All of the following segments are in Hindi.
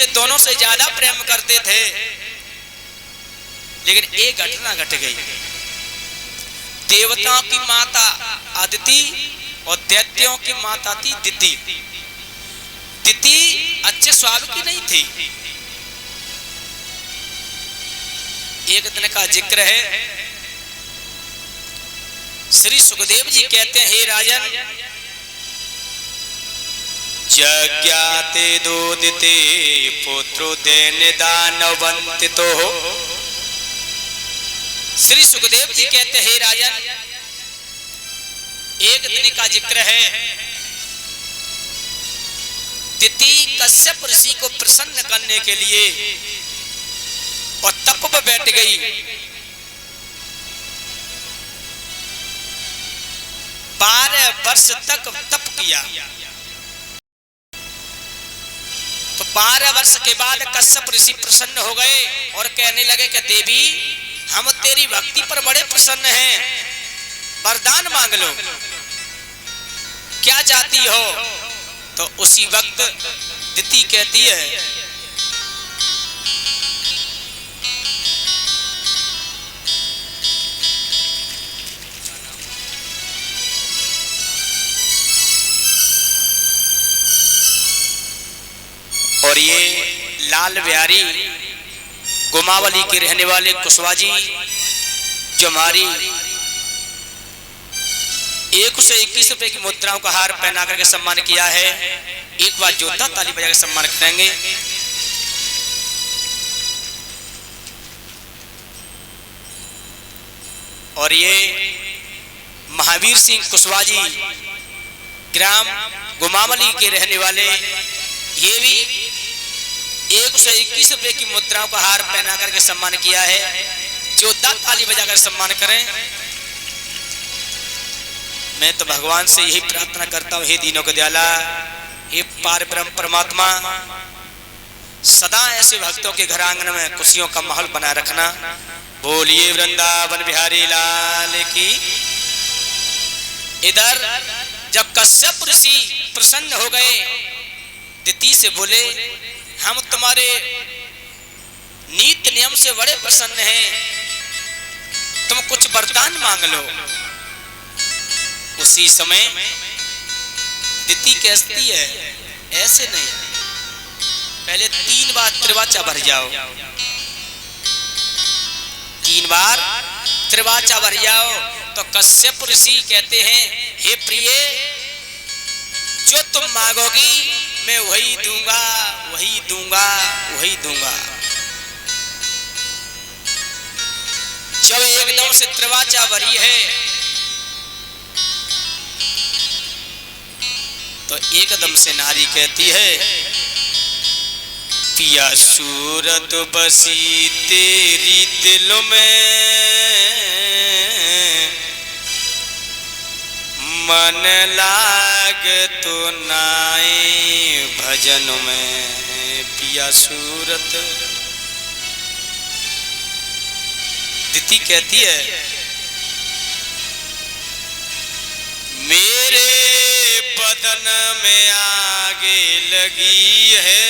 से दोनों से ज्यादा प्रेम करते थे। लेकिन एक घटना घट गई। देवताओं की माता अदिति और दैत्यों की माता थी दिति। दिति अच्छे स्वभाव की नहीं थी। एक दिन का जिक्र है, श्री सुखदेव जी कहते हैं, हे राजन, जज्ञाते दोदिते पुत्रो दैन दानवंतितो। श्री सुखदेव जी कहते हैं, हे राजन, एक दिन का जिक्र है, दिति कश्यप ऋषि को प्रसन्न करने के लिए और तप पर बैठ गई। 12 वर्ष तक तप किया। तो 12 वर्ष के बाद कश्यप ऋषि प्रसन्न हो गए और कहने लगे कि देवी, हम तेरी भक्ति पर बड़े प्रसन्न हैं, वरदान मांग लो, क्या चाहती हो। तो उसी वक्त दिति कहती है, और ये लाल बिहारी गुमावली के रहने वाले कुशवाहा जी जो हमारी 121 रुपए की मुद्राओं का हार पहना करके सम्मान किया है, एक बार जोरदार ताली बजाकर सम्मान करेंगे। और ये महावीर सिंह कुशवाहा जी ग्राम गुमावली के रहने वाले, ये भी 121 रुपए की मुद्राओं का हार पहना करके सम्मान किया है, जोरदार ताली बजाकर सम्मान करें। मैं तो भगवान से यही प्रार्थना करता हूँ, हे दीनों के दयाला, हे पार ब्रह्म परमात्मा, सदा ऐसे भक्तों के घर आंगन में खुशियों का माहौल बनाए रखना। बोलिए वृंदावन बिहारी लाल की। इधर जब कश्यप ऋषि प्रसन्न हो गए, दिति से बोले, हम तुम्हारे नीति नियम से बड़े प्रसन्न हैं, तुम कुछ वरदान मांग लो। उसी समय दिति कहती है, ऐसे नहीं, पहले 3 बार त्रिवाचा भर जाओ, 3 बार त्रिवाचा भर जाओ। तो कश्यप ऋषि कहते हैं, हे प्रिय, जो तुम मांगोगी मैं वही दूंगा, वही दूंगा, वही दूंगा। जब एकदम से त्रिवाचा भरी है तो एकदम से नारी कहती है, पिया सूरत बसी तेरी दिल में, मन लाग तो नाई भजन में। पिया सूरत, दिति कहती है, मेरे बदन में आगे लगी है,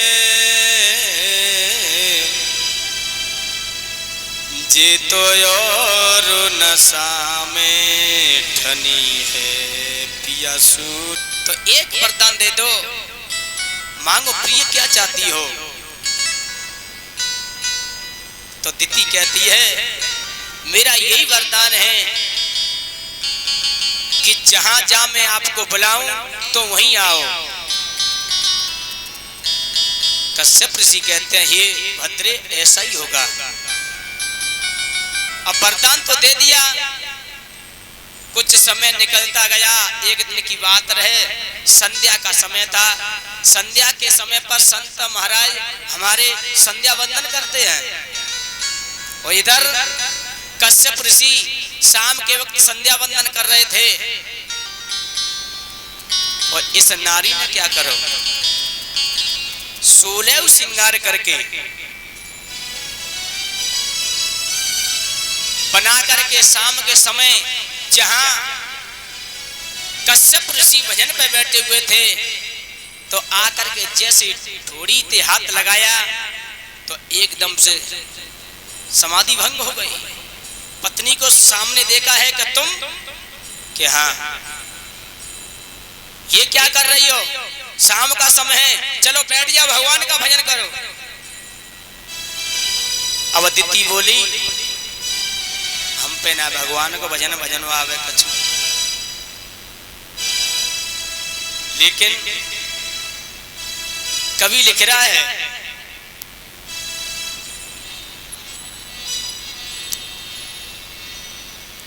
जे तो और नशा में ठनी है। पिया सूर, तो एक वरदान दे दो, मांगो प्रिय, क्या चाहती हो। तो दिति कहती है, मेरा यही वरदान है कि जहां जहां मैं आपको बुलाऊं तो वहीं आओ। कश्यप ऋषि कहते हैं, हे भद्रे, ऐसा ही होगा। अब वरदान तो दे दिया, कुछ समय निकलता गया। एक दिन की बात रहे, संध्या का समय था। संध्या के समय पर संत महाराज हमारे संध्या वंदन करते हैं, और इधर कश्यप ऋषि शाम के वक्त संध्या वंदन कर रहे थे। और इस नारी ने क्या करो, 16 श्रृंगार करके बना करके शाम के समय जहां कश्यप ऋषि भजन पर बैठे हुए थे, तो आकर के जैसे ठोड़ी ते हाथ लगाया तो एकदम से समाधि भंग हो गई। पत्नी को सामने देखा है कि तुम कि हाँ, ये क्या कर रही हो, शाम का समय है, चलो बैठ जाओ भगवान का भजन करो। अब अदिति बोली हम पे ना भगवान को भजन भजन आवे कुछ, लेकिन कवि लिख रहा है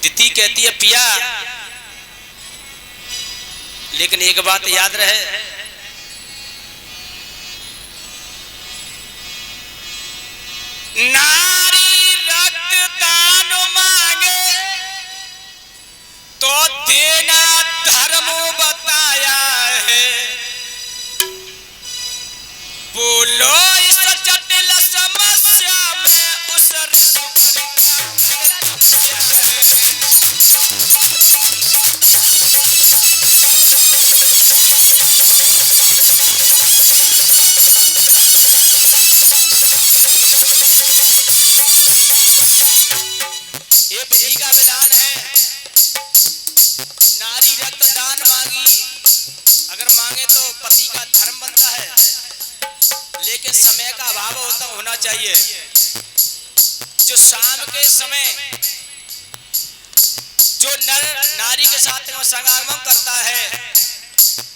दिति कहती है पिया, लेकिन एक बात याद रहे, नारी रक्तदान मांगे तो देना धर्म बताया है। बोलो इस जटिल समस्या में उस चाहिए। जो शाम के समय जो नर नारी के साथ समागम करता है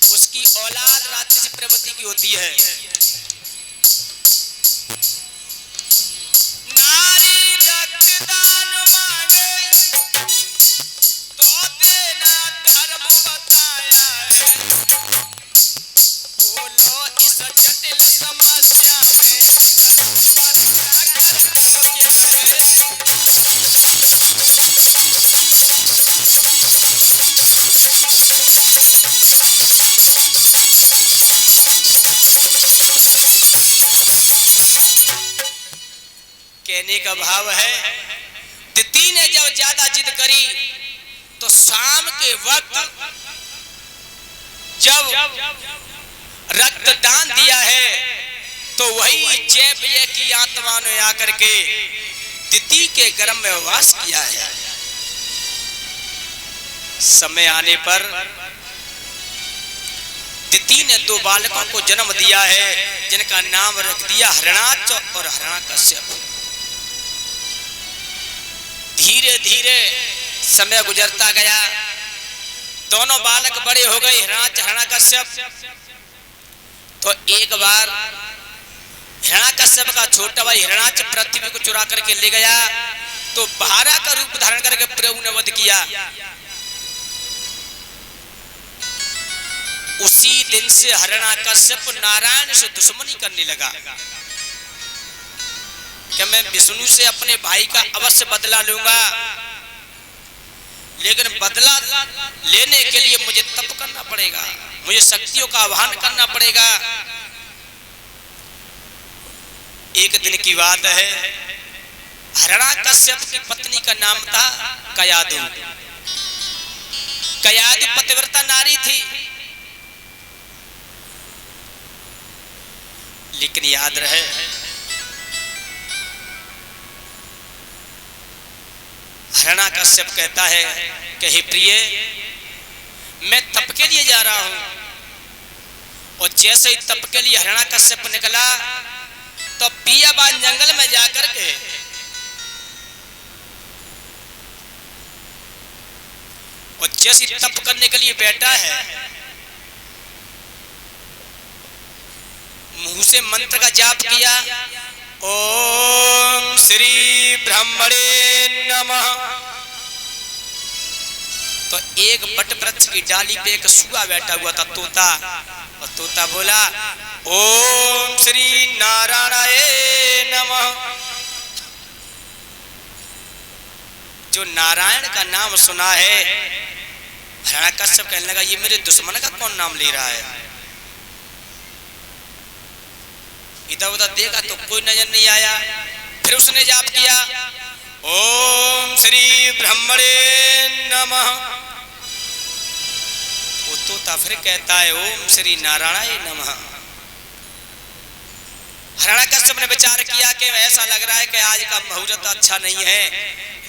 उसकी औलाद रात्रि से प्रवृत्ति की होती है। नारी रक्तदान मांगे तो देना धर्म बताया है। बोलो इस जटिल समस्या में कहने का भाव है, दिति ने जब ज्यादा जिद करी तो शाम के वक्त जब रक्तदान दिया है तो वही जय की आत्मा ने आकर के दिति के गर्भ में वास किया है। समय आने पर दिति ने 2 बालकों को जन्म दिया है जिनका नाम रख दिया हरणाक्ष और हिरण्यकश्यप। धीरे धीरे समय गुजरता गया, दोनों बालक बड़े हो गए हिरणाक्ष हिरण्यकश्यप। तो एक बार हिरण्यकश्यप का छोटा भाई हिरणाक्ष पृथ्वी को चुरा करके ले गया तो बहारा का रूप धारण करके प्रभु ने वध किया। उसी दिन से हिरण्यकश्यप नारायण से दुश्मनी करने लगा कि मैं विष्णु से अपने भाई का अवश्य बदला लूंगा, लेकिन बदला लेने के लिए मुझे तप करना पड़ेगा, मुझे शक्तियों का आह्वान करना पड़ेगा। एक दिन की बात है, हिरण्यकश्यप की पत्नी का नाम था कयाधु। कयाधु पतिव्रता नारी थी, लेकिन याद रहे हिरण्यकश्यप कहता है कि हे प्रिय, मैं तप के लिए जा रहा हूं। और जैसे ही तप के लिए हिरण्यकश्यप निकला तो पियाबान जंगल में जाकर के और जैसे तप करने के लिए बैठा है, मुंह से मंत्र का जाप किया, ओम श्री ब्रह्मणे नमः। तो एक बट वृक्ष की डाली पे एक सुआ बैठा हुआ था, तोता, और तोता बोला ओम श्री नारायणाय नमः। जो नारायण का नाम सुना है, हिरण्यकश्यप कहने लगा ये मेरे दुश्मन का कौन नाम ले रहा है। इधर उधर देखा तो कोई नजर नहीं आया। फिर उसने जाप किया, ओम श्री ब्रह्मणे नमः। वो तोता फिर कहता है ओम श्री नारायणाय नमः। हिरण्यकश्यप ने विचार किया कि ऐसा लग रहा है कि आज का मुहूर्त अच्छा नहीं है,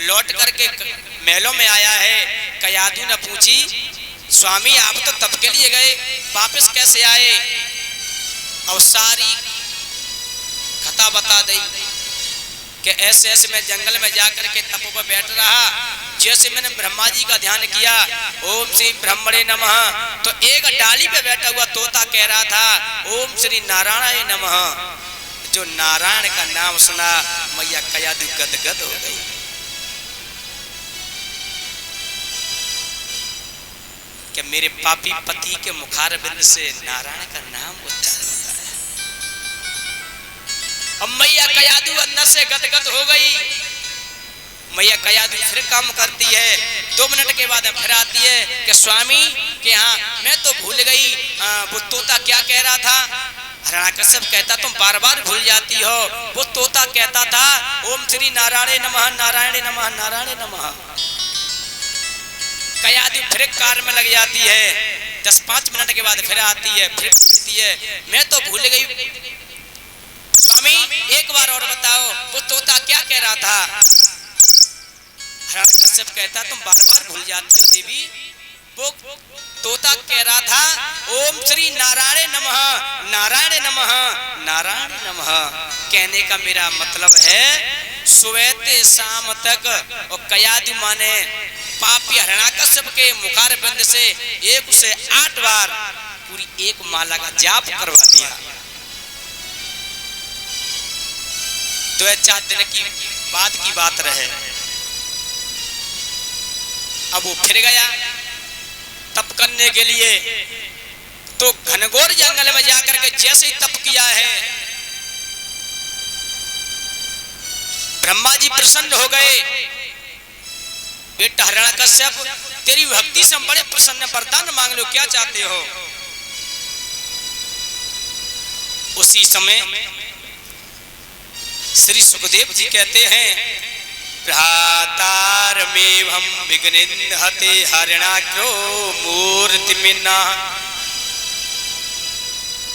लौट करके महलों में आया है। कयाधु ने पूछी स्वामी आप तो तप के लिए गए, वापस कैसे आए? और सारी कथा बता दी कि ऐसे ऐसे मैं जंगल में जाकर के तप पर बैठ रहा, जैसे मैंने ब्रह्मा जी का ध्यान किया ओम श्री ब्रह्मणे नमः, तो एक डाली पे बैठा हुआ तोता कह रहा था ओम श्री नारायणाय नमः। जो नारायण का नाम सुना मैया कयाधु गदगद हो गई। कि मेरे पापी पति के मुखार बिंद से नारायण का नाम उच्चारण होता है। अब मैया कयाधु अंदर से गदगद हो गई। मैया कयाधु फिर काम करती है, 2 मिनट के बाद फिर आती है कि स्वामी कि हाँ मैं तो भूल गई वो तोता क्या कह रहा था। हिरण्यकश्यप कहता तुम बार बार भूल जाती हो, वो तोता कहता था ओम श्री नारायणाय नमः नारायणाय नमः नारायणाय नमः। कयाधु फिर कार्य में लग जाती है, 10-5 मिनट के बाद फिर आती है, फिर कहती है मैं तो भूल गई स्वामी एक बार और बताओ वो तोता क्या कह रहा था। हिरण्यकश्यप कहता तुम बार बार भूल जाती हो देवी, वो तोता कह रहा था ओम श्री नारायण नमः नारायण नमः नारायण नमः। कहने का मेरा मतलब है सुबह से शाम तक। और कयाधु माने पापी हिरण्यकश्यप के मुखार बिंद से 1 से 8 बार पूरी एक माला का जाप करवा दिया। 2-4 दिन की बाद की बात रहे। अब वो फिर गया तप करने के लिए, तो घनघोर जंगल में जाकर के जैसे ही तप किया है ब्रह्मा जी प्रसन्न हो गए। बेटा हिरण्यकश्यप तेरी भक्ति से हम बड़े प्रसन्न, वरदान मांग लो क्या चाहते हो। उसी समय श्री सुखदेव जी कहते हैं भ्रातारमेवं विघ्निन्हते हरिणाक्रो मूर्तिमिन्ना।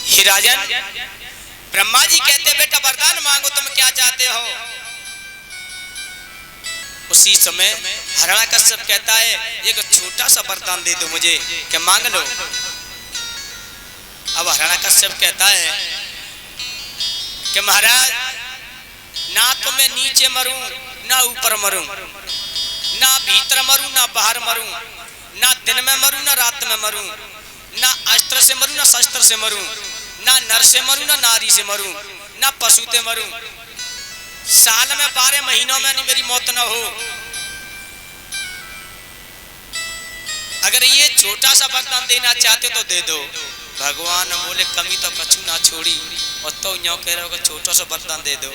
हे राजन ब्रह्मा जी कहते बेटा वरदान मांगो तुम क्या चाहते हो। उसी समय हिरण्यकश्यप कहता है एक छोटा सा वरदान दे दो मुझे, क्या मांग लो। अब हिरण्यकश्यप कहता है कि महाराज ना तो मैं नीचे मरूं ना ऊपर मरूं, ना भीतर मरूं ना बाहर मरूं, ना दिन में मरूं ना रात में मरूं, ना अस्त्र से मरूं ना शस्त्र से मरूं, ना नर से मरूं ना नारी से मरूं, ना पशु से मरूं। साल में 12 महीनों में नहीं मेरी मौत ना हो। अगर ये छोटा सा वरदान देना चाहते तो दे दो। भगवान बोले कमी तो कछु ना छोड़ी, और तो यूं कह रहे हो कि छोटा सा वरदान दे दो।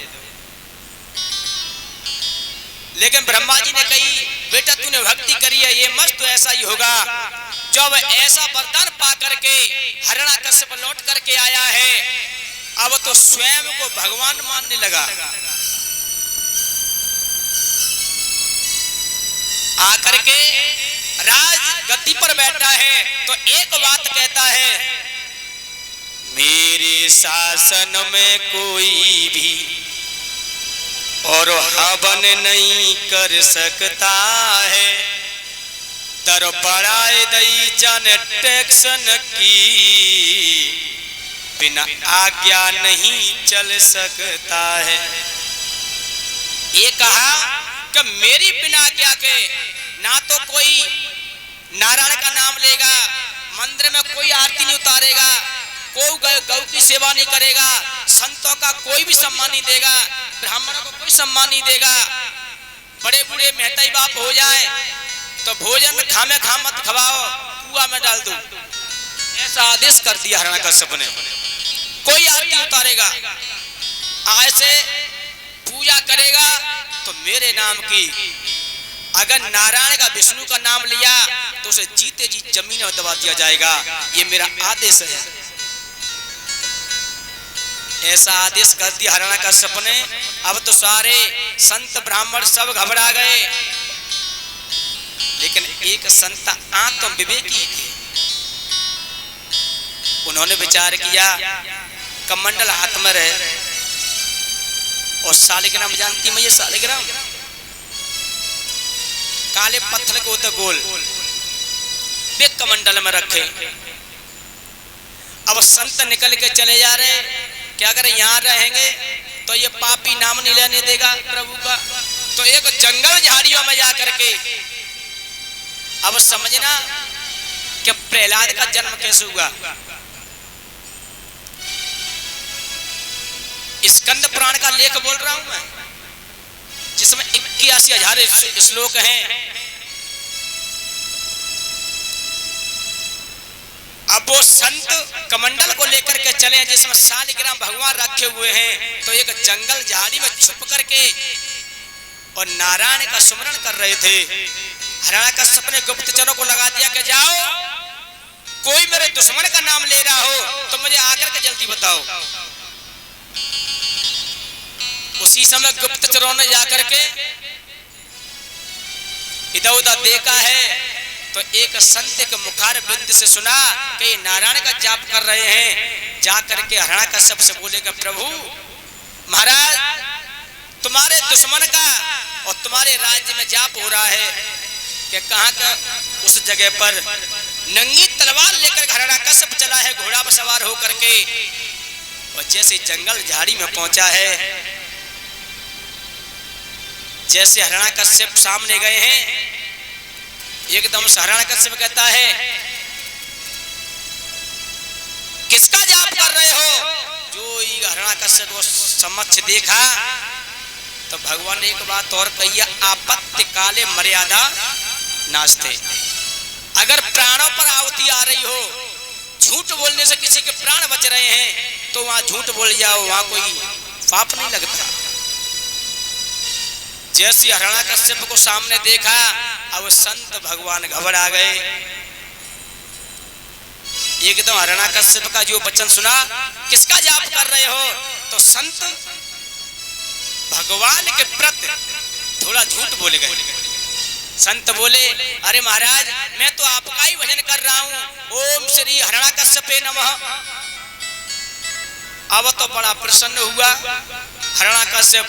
लेकिन ब्रह्मा जी ने कही बेटा तूने भक्ति करी है ये मस्त तो ऐसा ही होगा। जब ऐसा वरदान पा करके हिरण्यकश्यप लौट करके आया है, अब तो स्वयं को भगवान मानने लगा। आकर के राज गद्दी पर बैठा है तो एक बात कहता है मेरे शासन में कोई भी और हवन नहीं कर सकता है, दर बढ़ाए दई जन टेक्सन की बिना आज्ञा नहीं चल सकता है। ये कहा कि मेरी बिना आज्ञा के ना तो कोई नारायण का नाम लेगा, मंदिर में कोई आरती नहीं उतारेगा, कोई गौ की सेवा नहीं करेगा, संतों का कोई भी सम्मान नहीं देगा, ब्राह्मणों को कोई सम्मान नहीं देगा। बड़े बूढ़े महताई बाप हो जाए तो भोजन में खामे खाम मत खवाओ, कुआं में डाल दो, ऐसा आदेश कर दिया हिरण्यकश्यप ने। कोई आरती उतारेगा, ऐसे पूजा करेगा तो मेरे नाम की, अगर नारायण का विष्णु का नाम लिया तो उसे जीते जी जमीन में दबा दिया जाएगा, ये मेरा आदेश है। ऐसा आदेश कर दिया हिरण्यकश्यप ने। अब तो सारे संत ब्राह्मण सब घबरा गए, लेकिन एक संत आत्म विवेकी थे, उन्होंने विचार किया कमंडल हाथ में रहे और सालिग्राम जानती मैं, ये सालिग्राम काले पत्थर को तो गोल वे कमंडल में रखे। अब संत निकल के चले जा रहे, क्या अगर यहाँ रहेंगे तो ये पापी नाम नहीं लेने देगा प्रभु का। तो एक जंगल झाड़ियों में जाकर के अब समझना कि प्रहलाद का जन्म कैसे हुआ। स्कंद पुराण का लेख बोल रहा हूं मैं, जिसमें 81,000 श्लोक हैं। अब वो संत कमंडल को लेकर के चले जिसमें सालिग्राम भगवान रखे हुए हैं। तो एक जंगल झाड़ी में छुप करके और नारायण का सुमरण कर रहे थे। हिरण्याकश्यप ने गुप्तचरों को लगा दिया कि जाओ, कोई मेरे दुश्मन का नाम ले रहा हो तो मुझे आकर के जल्दी बताओ। उसी समय गुप्तचरों ने जाकर के इधर उधर देखा है तो एक संत के मुखार बिंद से सुना कि नारायण का जाप कर रहे हैं। जाकर के हिरण्याकश्यप से बोले कि प्रभु महाराज, तुम्हारे दुश्मन का और तुम्हारे राज्य में जाप हो रहा है कि कहाँ का। उस जगह पर नंगी तलवार लेकर हिरण्याकश्यप चला है घोड़ा पर सवार होकर के, और जैसे जंगल झाड़ी में पहुंचा है, जैसे हिरण्याकश्यप सामने गए हैं, एकदम हिरण्याकश्यप कहता है किसका जाप कर रहे हो। जो हिरण्याकश्यप को समक्ष देखा तो भगवान ने एक बात और कही, आपत्ति काले मर्यादा नास्ते। अगर प्राणों पर आहुति आ रही हो, झूठ बोलने से किसी के प्राण बच रहे हैं तो वहां झूठ बोल जाओ, वहां कोई पाप नहीं लगता। जैसे हिरण्याकश्यप को सामने देखा, अब संत भगवान घबरा गए। एकदम हिरण्याकश्यप का जो वचन सुना, किसका जाप कर रहे हो, तो संत भगवान के प्रति थोड़ा झूठ बोल गए। संत बोले, अरे महाराज मैं तो आपका ही भजन कर रहा हूं, ओम श्री हिरण्याकश्यपे नमः। अब तो बड़ा प्रसन्न हुआ हिरण्याकश्यप।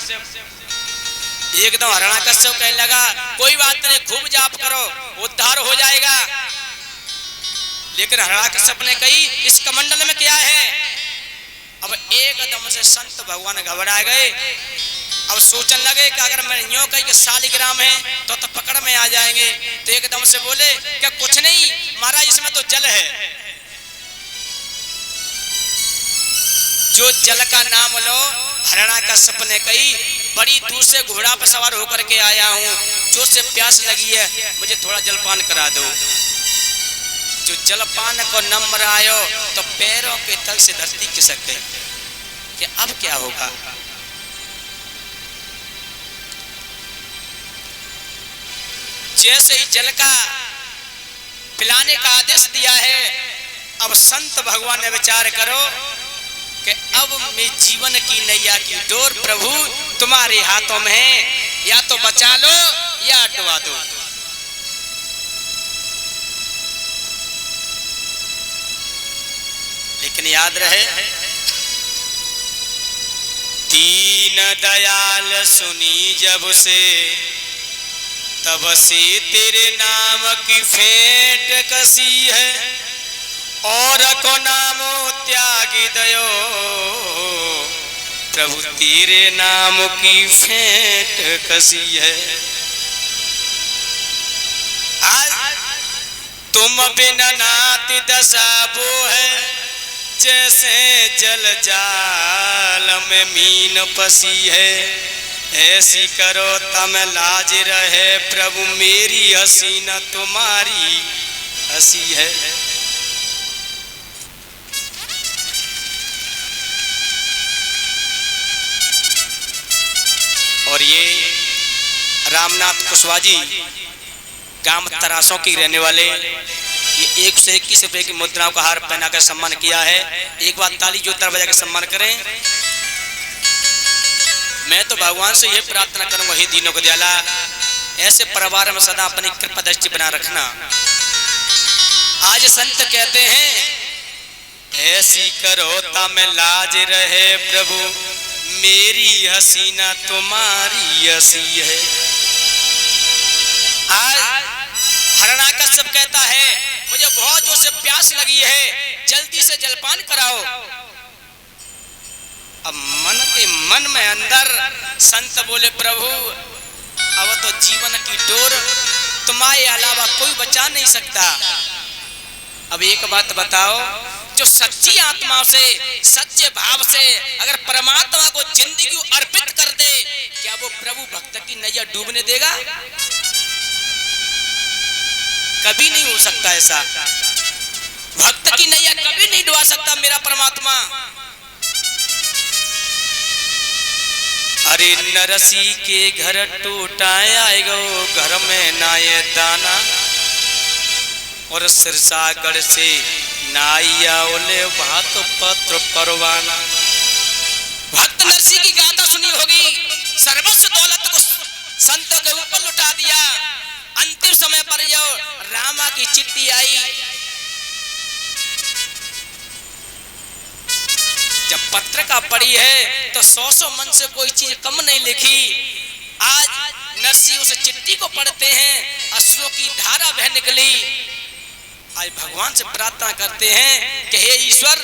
एकदम हिरण्याकश्यप कहने लगा, कोई बात नहीं, खूब जाप करो, उद्धार हो जाएगा। लेकिन हिरण्याकश्यप ने कही, इस कमंडल में क्या है। अब एकदम से संत भगवान घबरा गए। अब सोचने लगे कि अगर मैं यूं कही कि सालिग्राम है तो पकड़ में आ जाएंगे। तो एकदम से बोले क्या कुछ नहीं महाराज, इसमें तो जल है, जो जल का नाम लो। हिरण्याकश्यप ने कही, बड़ी दूर से घोड़ा पर सवार होकर के आया हूँ, जोर से प्यास लगी है, मुझे थोड़ा जलपान करा दो। जो जलपान को नम्र आयो तो पैरों के तल से धरती खिसक गई कि अब क्या होगा। जैसे ही जल का पिलाने का आदेश दिया है, अब संत भगवान ने विचार करो कि अब मैं जीवन की नैया की डोर प्रभु तुम्हारे हाथों में है, या तो बचा लो या डुबा दो। लेकिन याद रहे, दीन दयाल सुनी जब से, तब से तेरे नाम की फेंट कसी है, और को नामो त्यागी दयो, प्रभु तेरे नाम की फेंट कसी है। आज तुम बिना नाती दशा वो है, जैसे जल जाल में मीन फंसी है। ऐसी करो तम लाज रहे, प्रभु मेरी हंसी न तुम्हारी हंसी है। और ये रामनाथ कुशवाहा जी गांव तरासों की रहने वाले, ये 121 रुपए की मुद्राओं का हार पहनाकर सम्मान किया है। एक बार ताली जोरदार बजा के सम्मान करें। मैं तो भगवान से यह प्रार्थना करूंगा, हे दीनों को दयाला, ऐसे परिवार में सदा अपनी कृपा दृष्टि बना रखना। आज संत कहते हैं ऐसी करोता में लाज रहे प्रभु, मेरी हसीना तुम्हारी हसी है। आज हिरण्याकश्यप कहता है मुझे बहुत जोर से प्यास लगी है, जल्दी से जलपान कराओ। अब मन में अंदर संत बोले प्रभु अब तो जीवन की डोर तुम्हारे अलावा कोई बचा नहीं सकता। अब एक बात बताओ, जो सच्ची आत्मा से सच्चे भाव से अगर परमात्मा को जिंदगी अर्पित कर दे, क्या वो प्रभु भक्त की नैया डूबने देगा? कभी नहीं हो सकता ऐसा। भक्त की नैया कभी नहीं डुबा सकता मेरा परमात्मा। अरे नरसी के घर टूटा आएगो, घर में नाये दाना, और सिरसागढ़ से नाइया ओले भात पत्र परवाना। भक्त नरसी की गाथा सुनी होगी, सर्वस्व दौलत को संतों के ऊपर लुटा दिया। अंतिम समय पर जो रामा की चिट्ठी आई, जब पत्रिका पढ़ी है तो 100 मन से कोई चीज कम नहीं लिखी। आज नरसी उस चिट्ठी को पढ़ते हैं, अश्रु की धारा बह निकली। आज भगवान से प्रार्थना करते हैं कि हे ईश्वर,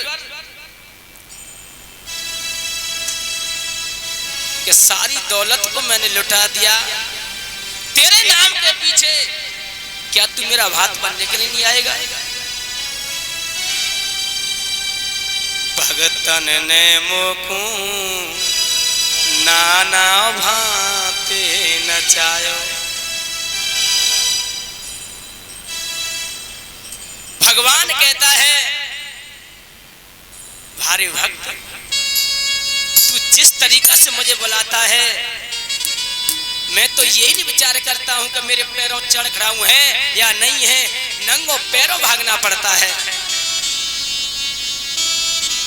कि सारी दौलत को मैंने लुटा दिया तेरे नाम के पीछे, क्या तू मेरा भात बनने के लिए नहीं आएगा? भगतन ने मोकू नाना भाते नचायो। भगवान कहता है भारी भक्त, तू जिस तरीका से मुझे बुलाता है, मैं तो यही नहीं विचार करता हूं कि मेरे पैरों चढ़ खड़ा है या नहीं है, नंगों पैरों भागना पड़ता है।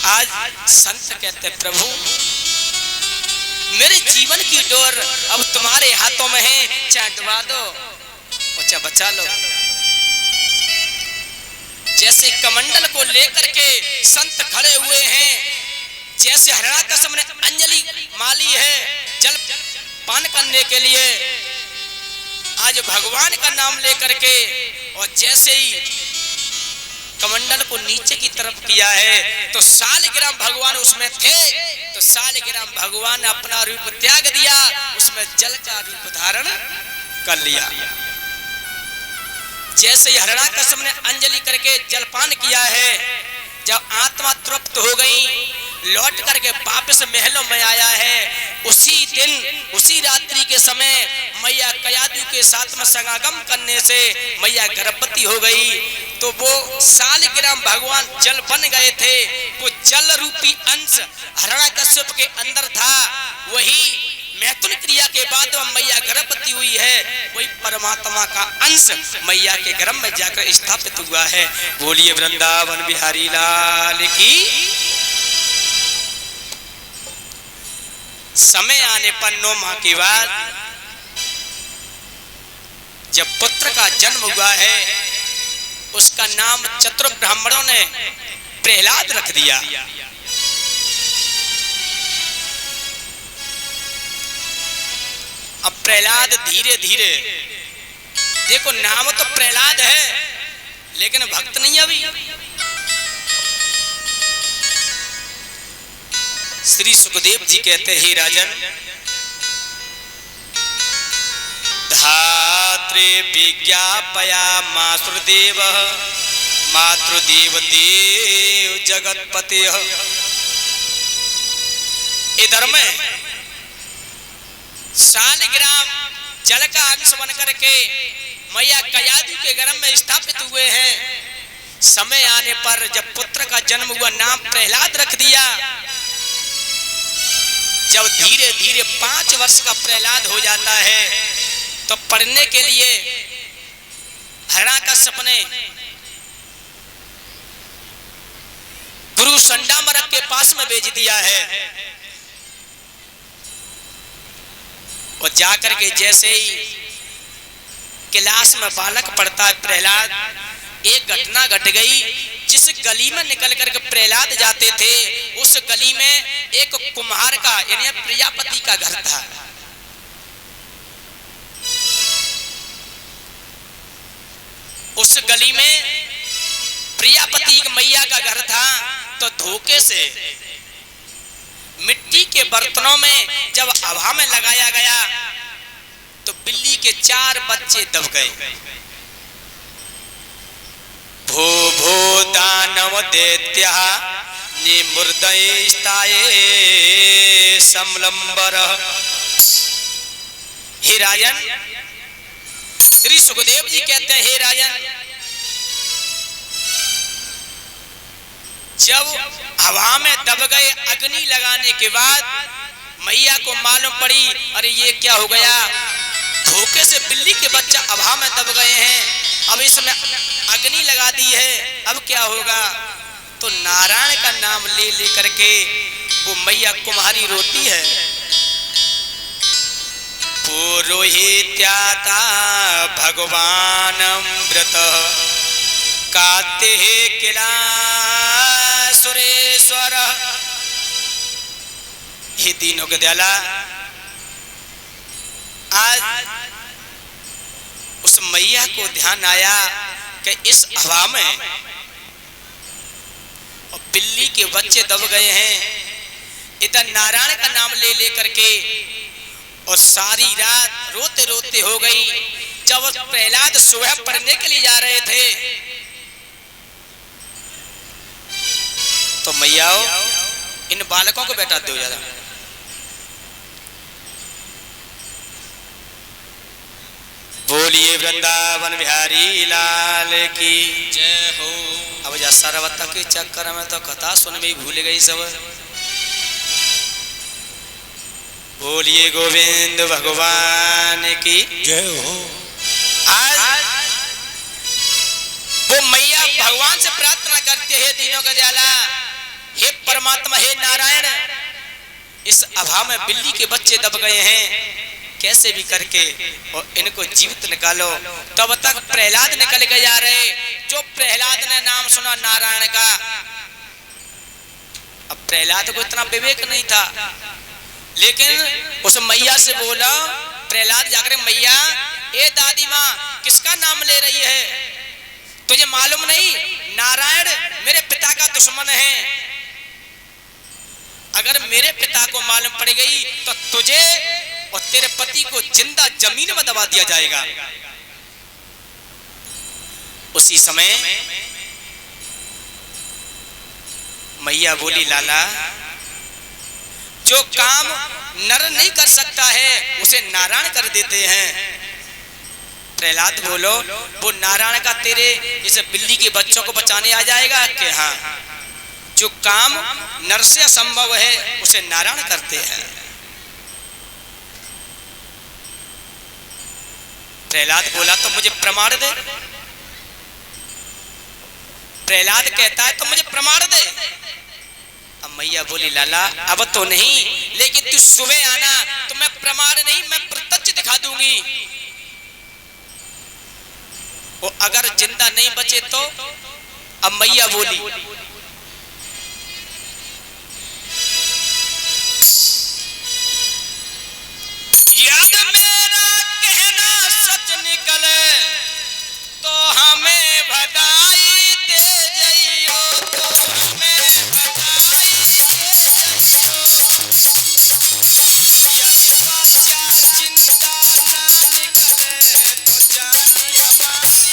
आज संत कहते प्रभु मेरे जीवन की डोर अब तुम्हारे हाथों में है, चाहे डुबा दो और चाहे बचा लो। जैसे कमंडल को लेकर के संत खड़े हुए हैं, जैसे हिरण्याकश्यप ने अंजलि माली है जल पान करने के लिए, आज भगवान का नाम लेकर के, और जैसे ही कमंडल को नीचे की तरफ किया है तो सालग्राम भगवान उसमें थे, तो सालग्राम भगवान ने अपना रूप त्याग दिया, उसमें जल का रूप धारण कर लिया। जैसे हिरण्याकश्यप ने अंजलि करके जलपान किया है, जब आत्मा तृप्त हो गई, लौट करके वापस महलों में आया है, उसी दिन उसी रात्रि के समय मैया कयादू के साथ में समागम करने से मैया गर्भवती हो गई। तो वो सालग्राम भगवान जल बन गए थे, वो जल रूपी अंश हिरण्याकश्यप के अंदर था। वही मैथुन क्रिया के बाद मैया गर्भवती हुई है, वही परमात्मा का अंश मैया के गर्भ में जाकर स्थापित हुआ है। बोलिए वृंदावन बिहारी लाल की। समय आने पर 9 माह के बाद जब पुत्र का जन्म हुआ है, उसका नाम चतुर ब्राह्मणों ने प्रहलाद रख दिया। अब प्रहलाद धीरे धीरे, देखो नाम तो प्रहलाद है लेकिन भक्त नहीं अभी। श्री सुखदेव जी कहते हैं राजन, धात्रे विज्ञापया मातृदेव मातृदेव देव जगतपते। इधर में सालग्राम जल का अंश बन करके मैया कयादू के गर्भ में स्थापित हुए हैं। समय आने पर जब पुत्र का जन्म हुआ, नाम प्रहलाद रख दिया। जब धीरे धीरे 5 वर्ष का प्रहलाद हो जाता है तो पढ़ने के लिए हिरण्याकश्यप ने गुरु संडामरक के पास में भेज दिया है। और जाकर के जैसे ही क्लास में बालक पढ़ता है प्रहलाद, एक घटना घट गई जिस गली में निकल करके प्रहलाद जाते थे उस गली में एक कुम्हार का यानी प्रजापति का घर था। उस गली में प्रजापति मैया का घर था। तो धोखे से मिट्टी के बर्तनों में जब हवा में लगाया गया तो बिल्ली के 4 बच्चे दब गए। भो भो दानव दैत्या निमृदयस्ताये समलंबर। हे राजन, श्री सुखदेव जी कहते हैं, हे राजन, जब हवा में दब गए अग्नि लगाने के बाद मैया को मालूम पड़ी अरे ये क्या हो गया, धोखे से बिल्ली के बच्चा हवा में दब गए हैं, अब इसमें अग्नि लगा दी है, अब क्या होगा। तो नारायण का नाम ले ले करके वो मैया कुम्हारी रोती है। पुरोहित्याता भगवान व्रत काते किला सुरेश्वर। हे दीनों के दयाला, आज उस मैया को ध्यान आया कि इस हवा में और बिल्ली के बच्चे दब गए हैं। इधर नारायण का नाम ले ले करके और सारी रात रोते रोते हो गई। जब प्रहलाद सुबह पढ़ने के लिए जा रहे थे तो मैया इन बालकों को बैठा दो ज्यादा। बोलिए वृंदावन बिहारी लाल की जय हो। अब जा सरवता के चक्कर में तो कथा सुन में भूल गई सब। बोलिए गोविंद भगवान की जय हो। आज वो मैया भगवान से प्रार्थना करते हैं, दीनों का दयाला, हे परमात्मा, हे नारायण, इस अभाव में बिल्ली के बच्चे दब गए हैं, कैसे भी करके और इनको जीवित निकालो। तब तक प्रहलाद निकल के जा रहे। जो प्रहलाद ने नाम सुना नारायण का, अब प्रहलाद को इतना विवेक नहीं था, लेकिन उस मैया से बोला प्रहलाद जाकर, मैया ए दादी माँ किसका नाम ले रही है, तुझे मालूम नहीं नारायण मेरे पिता का दुश्मन है, अगर मेरे पिता को मालूम पड़ गई तो तुझे और तेरे पति को जिंदा जमीन में दबा दिया जाएगा। उसी समय मैया बोली, लाला, जो काम नर नहीं कर सकता है उसे नारायण कर देते हैं। प्रहलाद बोलो, वो नारायण का तेरे इस बिल्ली के बच्चों को बचाने आ जाएगा कि हाँ, जो काम नर से असंभव है उसे नारायण करते हैं। प्रहलाद बोला, तो मुझे प्रमाण दे। प्रहलाद कहता है तो मुझे प्रमाण दे। अब मैया बोली, लाला अब तो नहीं, लेकिन तू सुबह आना तो मैं प्रमाण नहीं, मैं प्रत्यक्ष दिखा दूंगी। वो अगर जिंदा नहीं बचे तो। अब मैया बोली, याद मेरा कहना सच निकले तो हमें बधाई दे जइयो, तो हमें बधाई दे जइयो। यदि बाजा जिंदा ना निकले तो जानिया बासी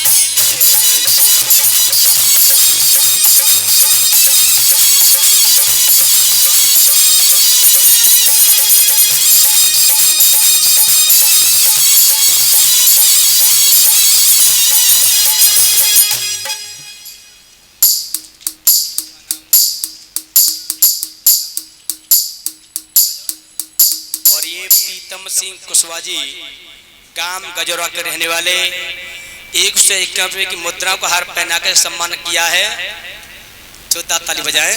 प्रीतम सिंह कुशवाहा जी गांव गजौरा के रहने वाले 151 रुपए की मुद्राओं को हार पहना कर सम्मान किया है। जोरदार ताली बजाएं।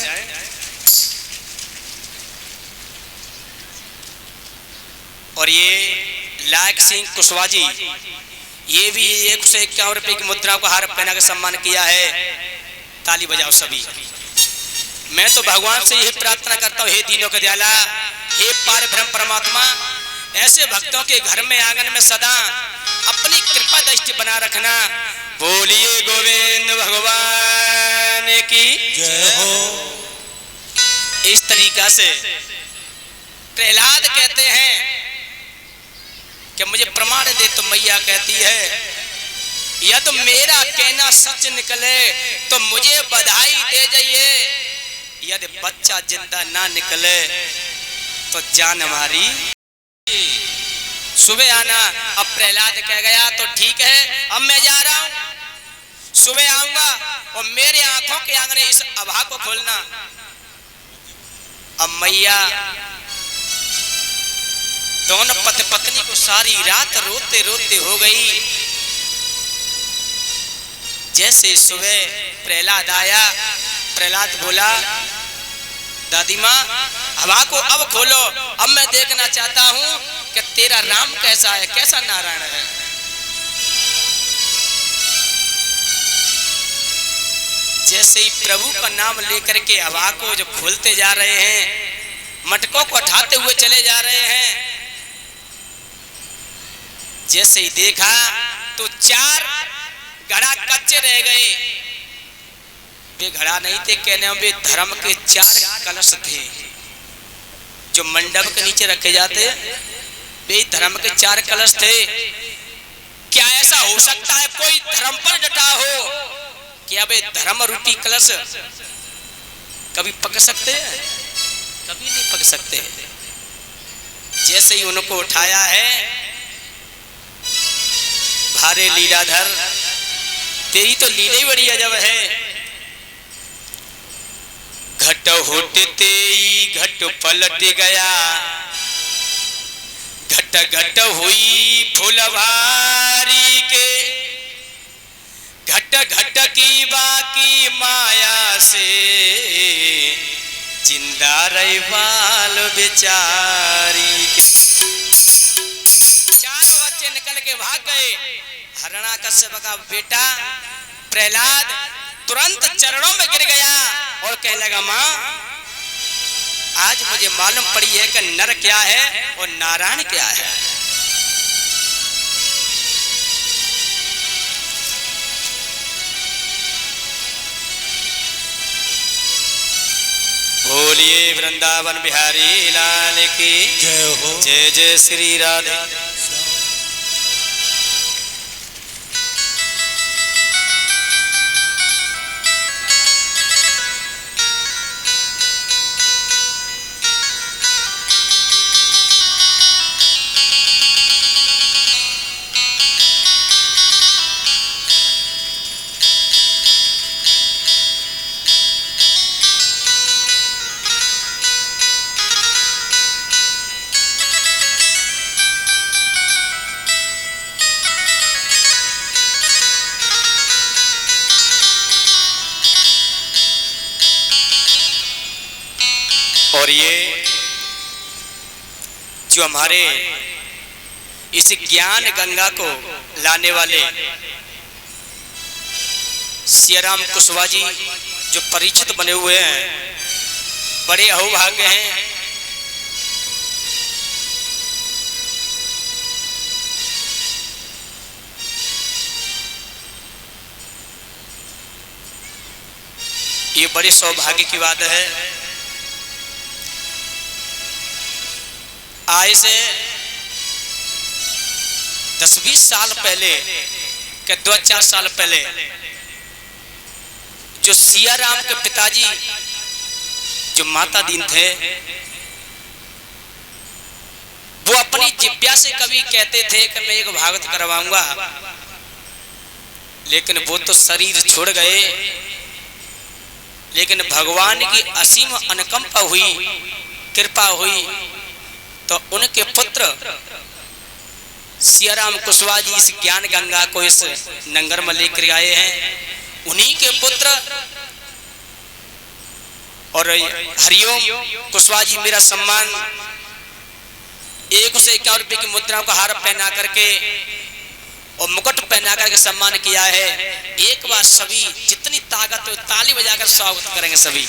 और ये लायक सिंह कुशवाहा जी, ये भी 151 रुपए की मुद्राओं को हार पहना कर सम्मान किया है। ताली बजाओ सभी। मैं तो भगवान से यही प्रार्थना करता हूँ, हे दीनों के दयाला, हे पार ब्रह्म परमात्मा, ऐसे भक्तों के घर में आंगन में सदा अपनी कृपा दृष्टि बना रखना। बोलिए गोविंद भगवान की जय हो। इस तरीका से प्रहलाद कहते हैं कि मुझे प्रमाण दे, तो मैया कहती है यदि मेरा कहना सच निकले तो मुझे बधाई दे जाइए, यदि बच्चा जिंदा ना निकले तो जान हमारी। सुबह आना। अब प्रहलाद कह गया तो ठीक है, अब मैं जा रहा हूं, सुबह आऊंगा और मेरे आंखों के आंगने इस अभा को खोलना। अब मैया दोनों पति पत्नी को सारी रात रोते रोते हो गई। जैसे सुबह प्रहलाद आया, प्रहलाद बोला दादी माँ हवा को अब खोलो, अब मैं देखना चाहता हूं कि तेरा राम कैसा है, कैसा नारायण है। जैसे ही प्रभु का नाम लेकर के हवा को जो खोलते जा रहे हैं, मटकों को उठाते हुए चले जा रहे हैं, जैसे ही देखा तो 4 घड़ा कच्चे रह गए। वे घड़ा नहीं थे, कहने वे धर्म के 4 कलश थे जो मंडप के नीचे रखे जाते, वे धर्म के 4 कलश थे। क्या ऐसा हो सकता है कोई धर्म पर डटा हो? क्या वे धर्म रूपी कलश कभी पक सकते हैं? कभी नहीं पक सकते। जैसे ही उनको उठाया है, भारे लीलाधर तेरी तो लीला ही बड़ी अजब है। घट होते ही घट पलट गया, घट घट हुई फुलवारी के, घट घट की बाकी माया से, जिंदा रही बाल बेचारी के। 4 बच्चे निकल के भाग गए। हिरण्याकश्यप का बेटा प्रहलाद तुरंत चरणों में गिर गया और कहने लगा माँ आज मुझे मालूम पड़ी है कि नर क्या है और नारायण क्या है। बोलिए वृंदावन बिहारी लाल की जय हो। जय जय श्री राधे। और ये जो हमारे इस ज्ञान गंगा को लाने वाले सियाराम कुशवाहा जी जो परिचित बने हुए हैं, बड़े अहोभाग्य हैं। ये बड़े सौभाग्य की बात है। आज से 10-20 साल पहले के 2-4 साल पहले जो सियाराम के पिताजी जो माता दीन थे, वो अपनी जिज्ञा से कभी कहते थे कि मैं एक भागवत करवाऊंगा, लेकिन वो तो शरीर छोड़ गए। लेकिन भगवान की असीम अनुकंपा हुई, कृपा हुई, तो उनके पुत्र सियाराम कुशवाहा जी इस ज्ञान गंगा को इस नंगर में लेकर आए हैं। उन्हीं के पुत्र और हरिओम कुशवाहा जी मेरा सम्मान 151 रुपए की मुद्राओं का हार पहना करके और मुकुट पहना करके सम्मान किया है। एक बार सभी जितनी ताकत हो ताली बजाकर स्वागत करेंगे सभी।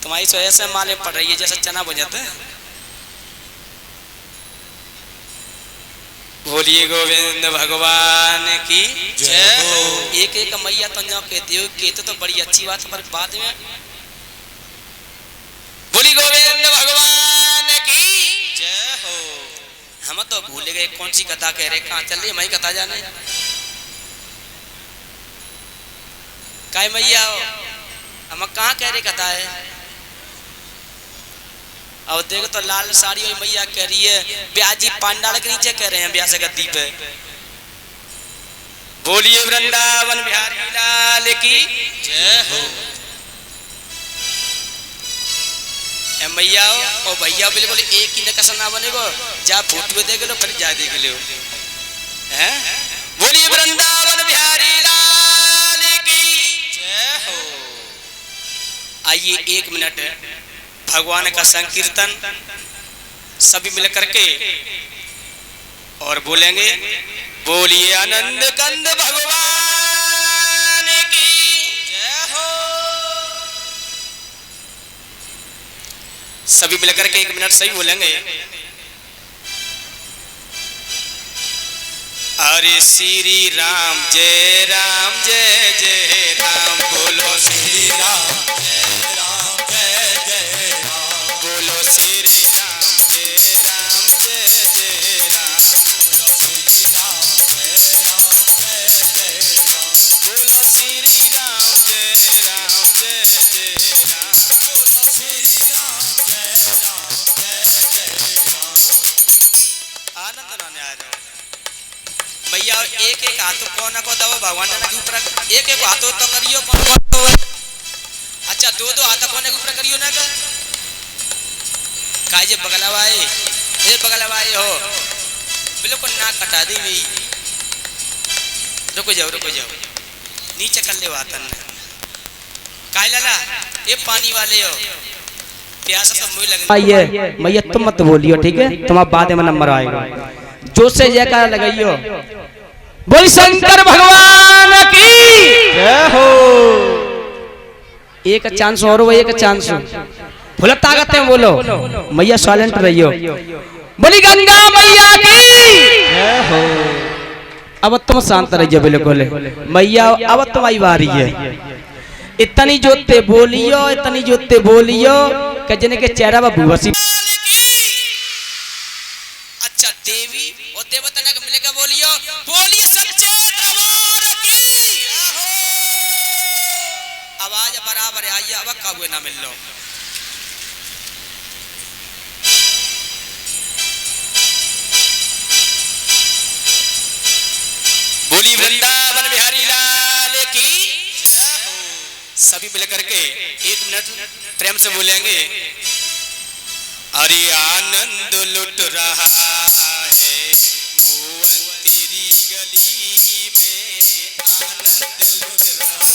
तुम्हारी तो ऐसे माले पड़ रही है जैसे चना बुझाते हैं। बोलिए गोविंद भगवान की जय हो। एक एक मैया तो जो कहती हो कहते तो बड़ी अच्छी बात, पर बाद में बोली गोविंद भगवान की जय हो। हम तो भूल गए कौन सी कथा कह रहे, कहाँ चल रही हमारी कथा जाने। काय मैया हो, हम कहाँ कह रहे कथा है। और देखो तो लाल साड़ी और मैया कह रही है ब्याजी पांडाल के नीचे कह रहे हैं ब्यास गद्दी पे। बोलिए वृंदावन बिहारी लाल की जय हो। मैया और भैया बिल्कुल एक ही नकसा ना बनेगो, जा फोटो देख लो फिर जा देख लो हैं। बोलिए वृंदावन बिहारी लाल की जय हो। आइए 1 मिनट भगवान का संकीर्तन सभी मिलकर के और बोलेंगे। बोलिए आनंद कंद भगवान की जय हो। सभी मिलकर के 1 मिनट सही बोलेंगे। हरे श्री राम जय राम जय जय राम। बोलो श्री राम जय राम जय जय राम। बोलो श्री राम जय राम जय जय राम। बोलो श्री राम जय राम जय जय राम। बोलो श्री राम जय राम जय जय राम। बोलो श्री राम जय राम जय जय राम। आनंद नाने आ जाओ भैया। एक एक हाथों को न को दो भगवान ने के ऊपर एक एक हाथों तो करियो कौन को। अच्छा 2-2 हाथ कोने के ऊपर करियो ना का काजे बगलवाए ए बगलवाए हो बिल्कुल ना कटा दी भी। रुको जाओ नीचे कर ले वातन ने काय लाला ये पानी वाले हो प्यास तो मुझे लगने आइए मैया तुम मत बोलियो ठीक है, तुम्हारा बाद में नंबर आएगा। जोर से जयकार लगाइयो। बोल शंकर भगवान की जय हो। एक चांस और वो एक चांस फुल ताकत है बोलो। मैया साइलेंट रहियो। बोली गंगा मैया की जय हो। अब तुम शांत रहियो बिल्कुल। मैया अब तुम्हारी बारी है। इतनी जोते बोलियो इतनी जोते बोलियो कि जिनके चेहरा पर भूवसी। अच्छा देवी और देवता ने मिलकर बोलियो बोलिए सच्चे दरबार की आवाज बराबर है। आइए अब काबू ना मिल लो। बोली वृंदावन बिहारी लाल की जय हो। सभी मिलकर के 1 मिनट प्रेम से बोलेंगे। अरे आनंद लुट रहा है भुवन तेरी गली में। आनंद लुट रहा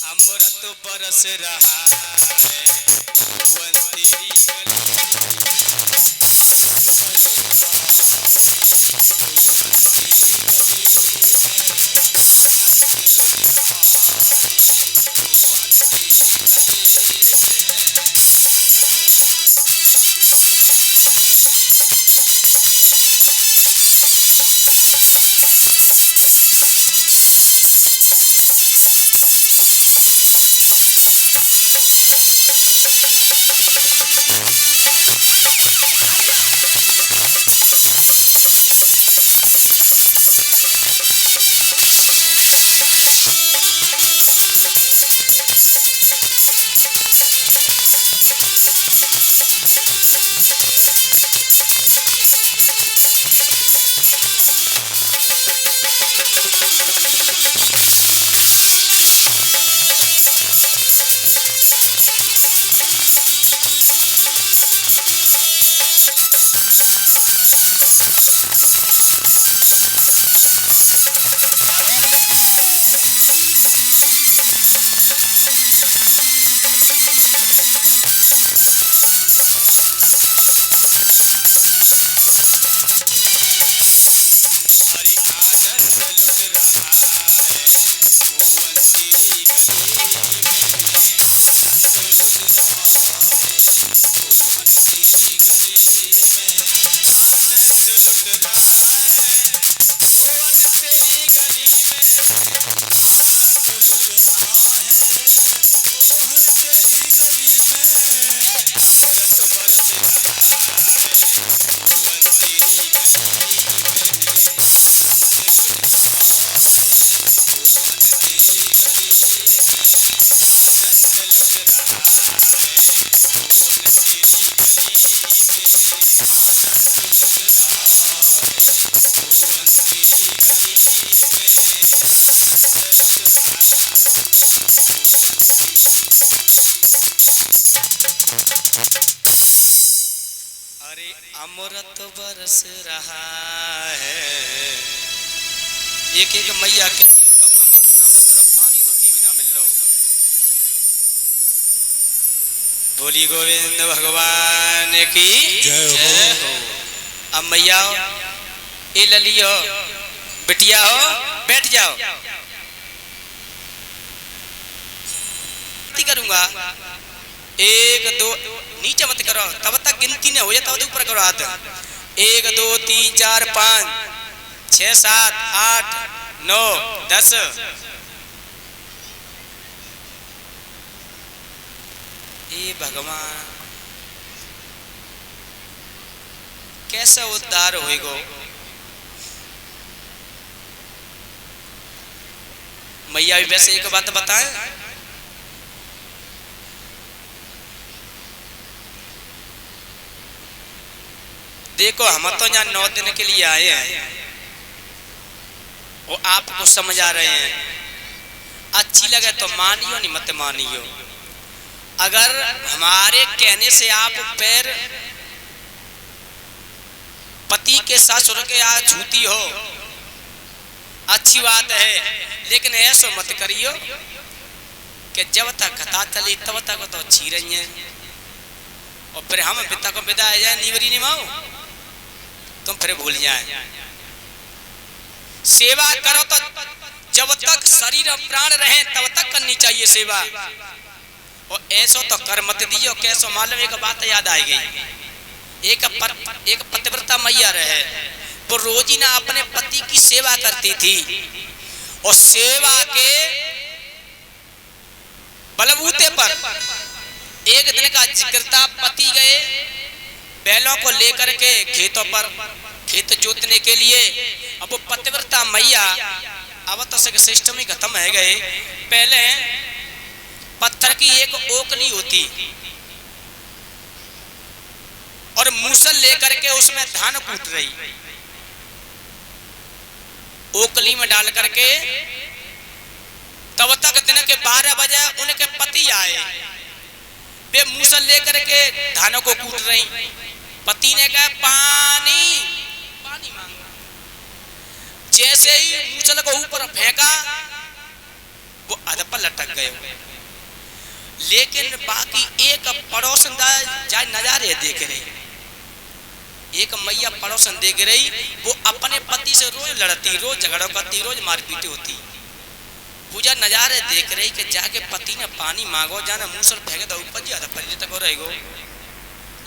अमृत बरस रहा है भुवन तेरी अमृत बरस रहा है। एक एक मैया के लिए कहूँ अमृत ना बरस पानी तो पी ना मिल लो। बोली गोविंद भगवान की जय हो। अब मैया ए लली हो, बिटिया हो, बैठ जाओ। करूंगा 1 2 नीचे मत करो, तब तक गिनती नहीं हो जाए तब तक ऊपर करो हाथ। 1 2 3 4 5 6 7 8 9 10। ये भगवान कैसा उद्धार होएगो। मैया भी वैसे एक बात बताएं, देखो हम तो यहाँ 9 दिन के लिए आए हैं वो आपको समझ आ रहे हैं। अच्छी लगे तो मानियो, नहीं मत मानियो। अगर हमारे कहने से आप पैर पति के ससुर के यहाँ छूती हो अच्छी बात है, लेकिन ऐसा मत करियो कि जब तक कथा चली तब तक तो अच्छी रही है और फिर हम पिता को विदा आ जाए नीवरी निभाओ तुम फिर भूल जाए। सेवा करो तो जब तक शरीर और प्राण रहे तब तक करनी चाहिए सेवा, और ऐसो तो कर मत दियो। कैसो मालूम एक बात याद आई गई। एक पतिव्रता मैया रहे, वो रोज ही ना अपने पति की सेवा करती थी और सेवा के बलबूते पर एक दिन का जिक्रता पति गए बैलों को लेकर के खेतों पर खेत जोतने के लिए। अब वो पतिव्रता मैया अब तो सिस्टम ही खत्म है गए। पहले पत्थर की एक ओकली होती और मूसल लेकर के उसमें धान कूट रही, ओकली में डाल करके। तब तक दिन के 12 बजे उनके पति आए, वे मूसल लेकर के धानों को कूट रही। पति ने कहा पानी पानी मांगा। जैसे ही मूसल को ऊपर फेंका वो अध पर लटक गए। लेकिन बाकी एक पड़ोसन जाए नजारे देख रही, एक मैया पड़ोसन देख रही, वो अपने पति से रोज लड़ती, रोज झगड़ा करती, रोज मारपीट होती। पूजा नजारे देख रही कि जाके पति ने पानी मांगो, जाना मूसल फेंके तो ऊपर जी पल्ले तक हो रहेगो।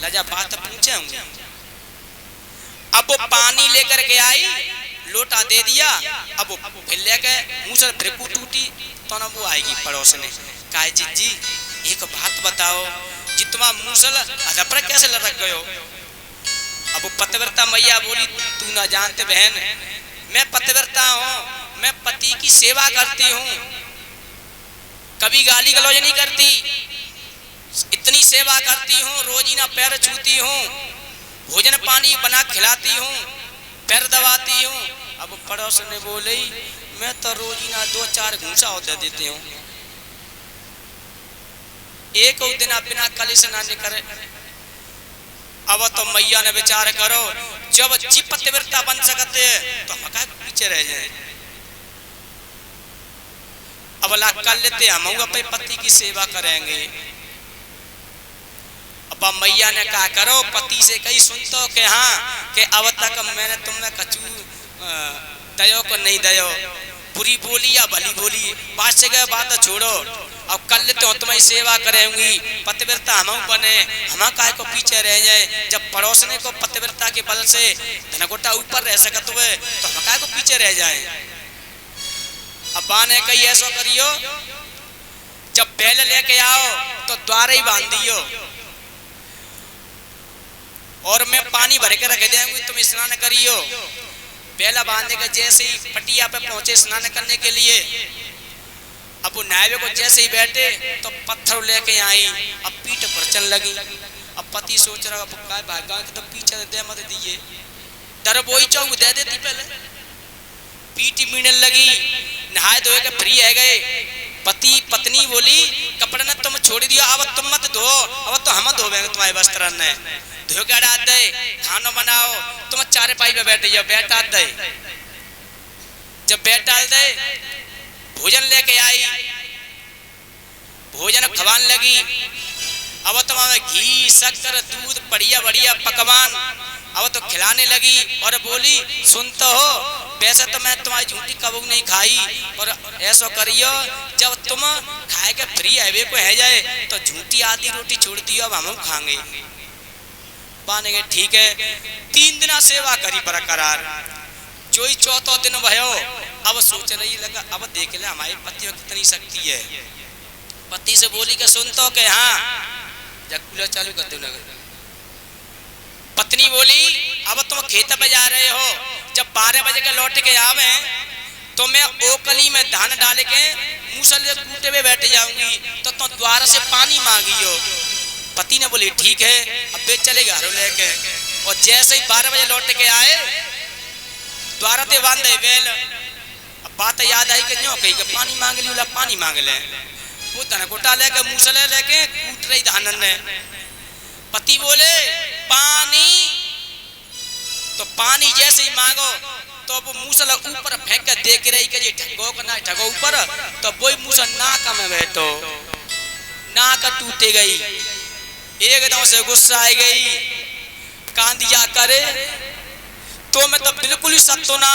लजा बात पूछे होंगे। अब वो पानी लेकर के आई, लोटा दे दिया। अब वो फिर लेके मूसल फिर टूटी तो ना वो आएगी पड़ोस ने कहा जी एक बात बताओ, जितना मूसल अधपर कैसे लटक गयो। अब वो पतिव्रता मैया बोली तू ना जानते बहन, मैं पतिव्रता हूँ, मैं पति की सेवा करती हूँ, कभी गाली गलौज नहीं करती, इतनी सेवा करती हूँ, रोज ही ना पैर छूती हूँ, भोजन पानी बना खिलाती हूँ, पैर दबाती हूँ। अब पड़ोस ने बोले मैं तो रोज ही ना 2-4 घूसा होते देती हूँ, एक दिन बिना कली से ना निकले। अब तो मैया ने विचार करो, जब जी पतिव्रता बन सकते तो हम क्या पीछे रह जाए। अब ला कर लेते हम अपने पति की सेवा करेंगे। अब मैया ने कहा करो पति से कहीं सुन तो के हाँ कि अब तक मैंने तुम्हें कचू दयो को नहीं दयो, बुरी बोली या भली बोली, बात से गए बात छोड़ो, अब कर लेते हो तुम्हारी सेवा करेंगी, पतिव्रता हम बने, हम काहे को पीछे रह जाए। जब पड़ोसने को पतिव्रता के बल से धनकोटा ऊपर रह सकते हुए तो हम काहे को पीछे रह जाए। अब बाने कही ऐसा करियो, जब बैल लेके आओ तो द्वार ही बांध दियो और मैं पानी भर के रख देंगी, तुम स्नान करियो। बैला बांधने का जैसे ही पटिया पे पहुंचे स्नान करने के लिए, अब वो नावे को जैसे ही बैठे तो पत्थर लेके आई, अब पीठ पर चल लगी। अब पति सोच रहा है भागा तो पीछे दे मत दिए, डर बोई चौक दे देती, पहले पीठ मीने लगी, नहाए धोए के फ्री है गए। पति पत्नी बोली कपड़े ने तुम छोड़ दिया, अब तुम मत धो, अब तो हम धोवेंगे तुम्हारे वस्त्र ने। धोखा डाल दे, खाना बनाओ, तुम चारे पाई पे बैठ जाओ, बैठ डाल दे। जब बैठ डाल दे, भोजन लेके आई, भोजन खवान लगी। अब तो घी शक्कर दूध बढ़िया बढ़िया पकवान अब तो खिलाने लगी और बोली सुन तो हो, वैसे तो मैं तुम्हारी झूठी कबूक नहीं खाई, और ऐसा करियो जब तुम खाए के फ्री हाईवे को है जाए तो झूठी आधी रोटी छोड़ दियो, अब हम खाएंगे। बानेगे ठीक है। 3 दिन सेवा करी बरकरार। जो ही 4था दिन भयो, अब सोच रही लगा अब देख ले हमारी पति में कितनी शक्ति है। पति से बोली के सुन तो के हाँ, जब कूलर चालू कर दो। पत्नी बोली अब तुम खेत पे जा रहे हो, जब 12 बजे के लौट के आवे तो मैं ओकली में धान डाल के मूसल के कूटे पे बैठ जाऊंगी, तो तुम द्वार से पानी मांगियो। पति ने बोली ठीक है, अब बेच चले घरों लेके। और जैसे ही 12 बजे लौट के आए, द्वार ते बांधे बेल। अब बात याद आई कि न्यों कही के पानी मांग लियो, पानी मांग ले। वो धन कोटा लेके मूसल लेके कूट रही धान ने। पति बोले पानी, तो पानी जैसे ही मांगो तो वो मूसल ऊपर फेंक के देख रही कि ये ठगो का ना ठगो ऊपर, तो वो मूसल नाक में बैठो, नाक टूटे गई। एकदम से गुस्सा आ गई, कांदिया करे तो मैं तो बिल्कुल ही सत्तो ना,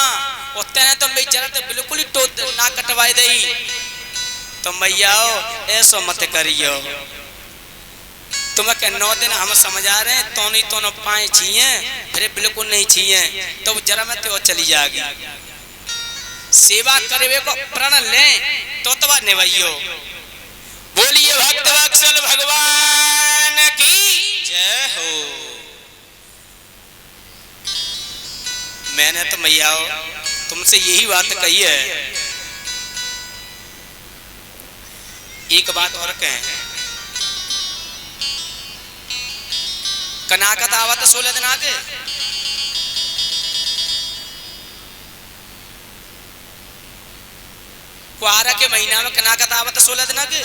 और तेने तो मेरी जरा तो बिल्कुल ही तो ना कटवाई दई। तो मैया ऐसा मत करियो, तुम्हें के 9 दिन हम समझा रहे हैं, तो नहीं तो न पाए चाहिए, फिर बिल्कुल नहीं चाहिए, तो जरा में तो चली जाएगी। सेवा करे को प्रण ले तो तवा निभाइयो। बोलिए भक्त वत्सल भगवान की जय हो। मैंने तो मैया तुमसे यही बात कही है। एक बात और कहें, कनाकत आवत 16 दिन आगे, कुआरा के महीना में कनाकत आवत 16 दिन आगे,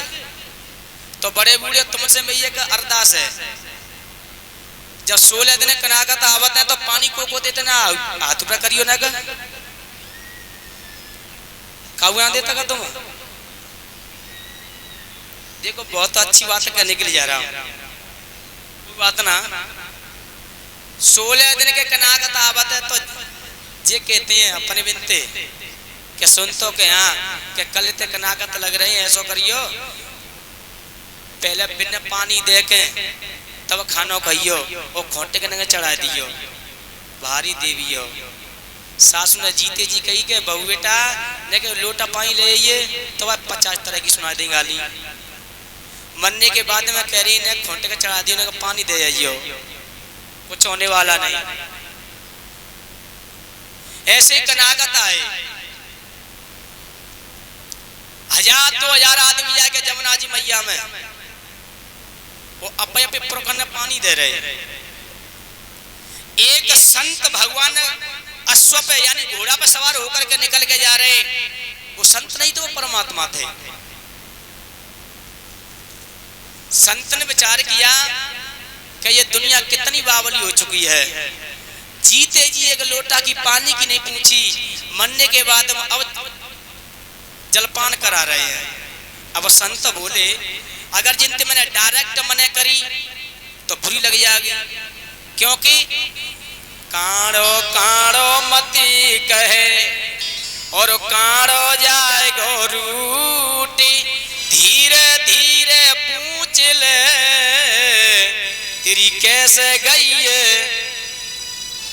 तो बड़े बूढ़े तुमसे मैया का अरदास है, जब 16 दिन कनाकत आवत है तो पानी को देते ना, हाथ ऊपर करियो ना का काउना देता का तुम। देखो बहुत अच्छी बात कहने के लिए जा रहा हूँ, बात ना 16 दिन के कनाकत आवत है तो जे कहते हैं अपने बिनते के सुन तो के हाँ के कल ते कनाकत लग रही है, ऐसा करियो पहले बिन पानी दे के तब खानो खाइयो, वो खोटे के नंगे चढ़ा दियो, भारी देवियो। सासू ने जीते जी कही के बहू बेटा ने के लोटा पानी ले आइए, तो वह 50 तरह की सुना देंगे गाली। मरने के बाद में कह रही ने खोटे के चढ़ा दियो, ने पानी दे आइयो, कुछ होने वाला नहीं। ऐसे ही कनाकत आए, 1000-2000 आदमी जाके जमुना जी मैया में वो अपने पे पुरखन ने पानी दे रहे। एक संत भगवान अश्व पे यानी घोड़ा पे सवार होकर के निकल के जा रहे, वो संत नहीं तो वो परमात्मा थे। संत ने विचार किया कि ये दुनिया कितनी बावली हो चुकी है, जीते जी एक लोटा की पानी की नहीं पूछी, मरने के बाद अब जलपान करा रहे हैं। अब संत बोले अगर जिनते मैंने डायरेक्ट मने करी तो बुरी लग जाएगी, क्योंकि काड़ो काड़ो मती कहे और काड़ो जाए गोरूटी, धीरे धीरे पूछ ले तेरी कैसे गई है,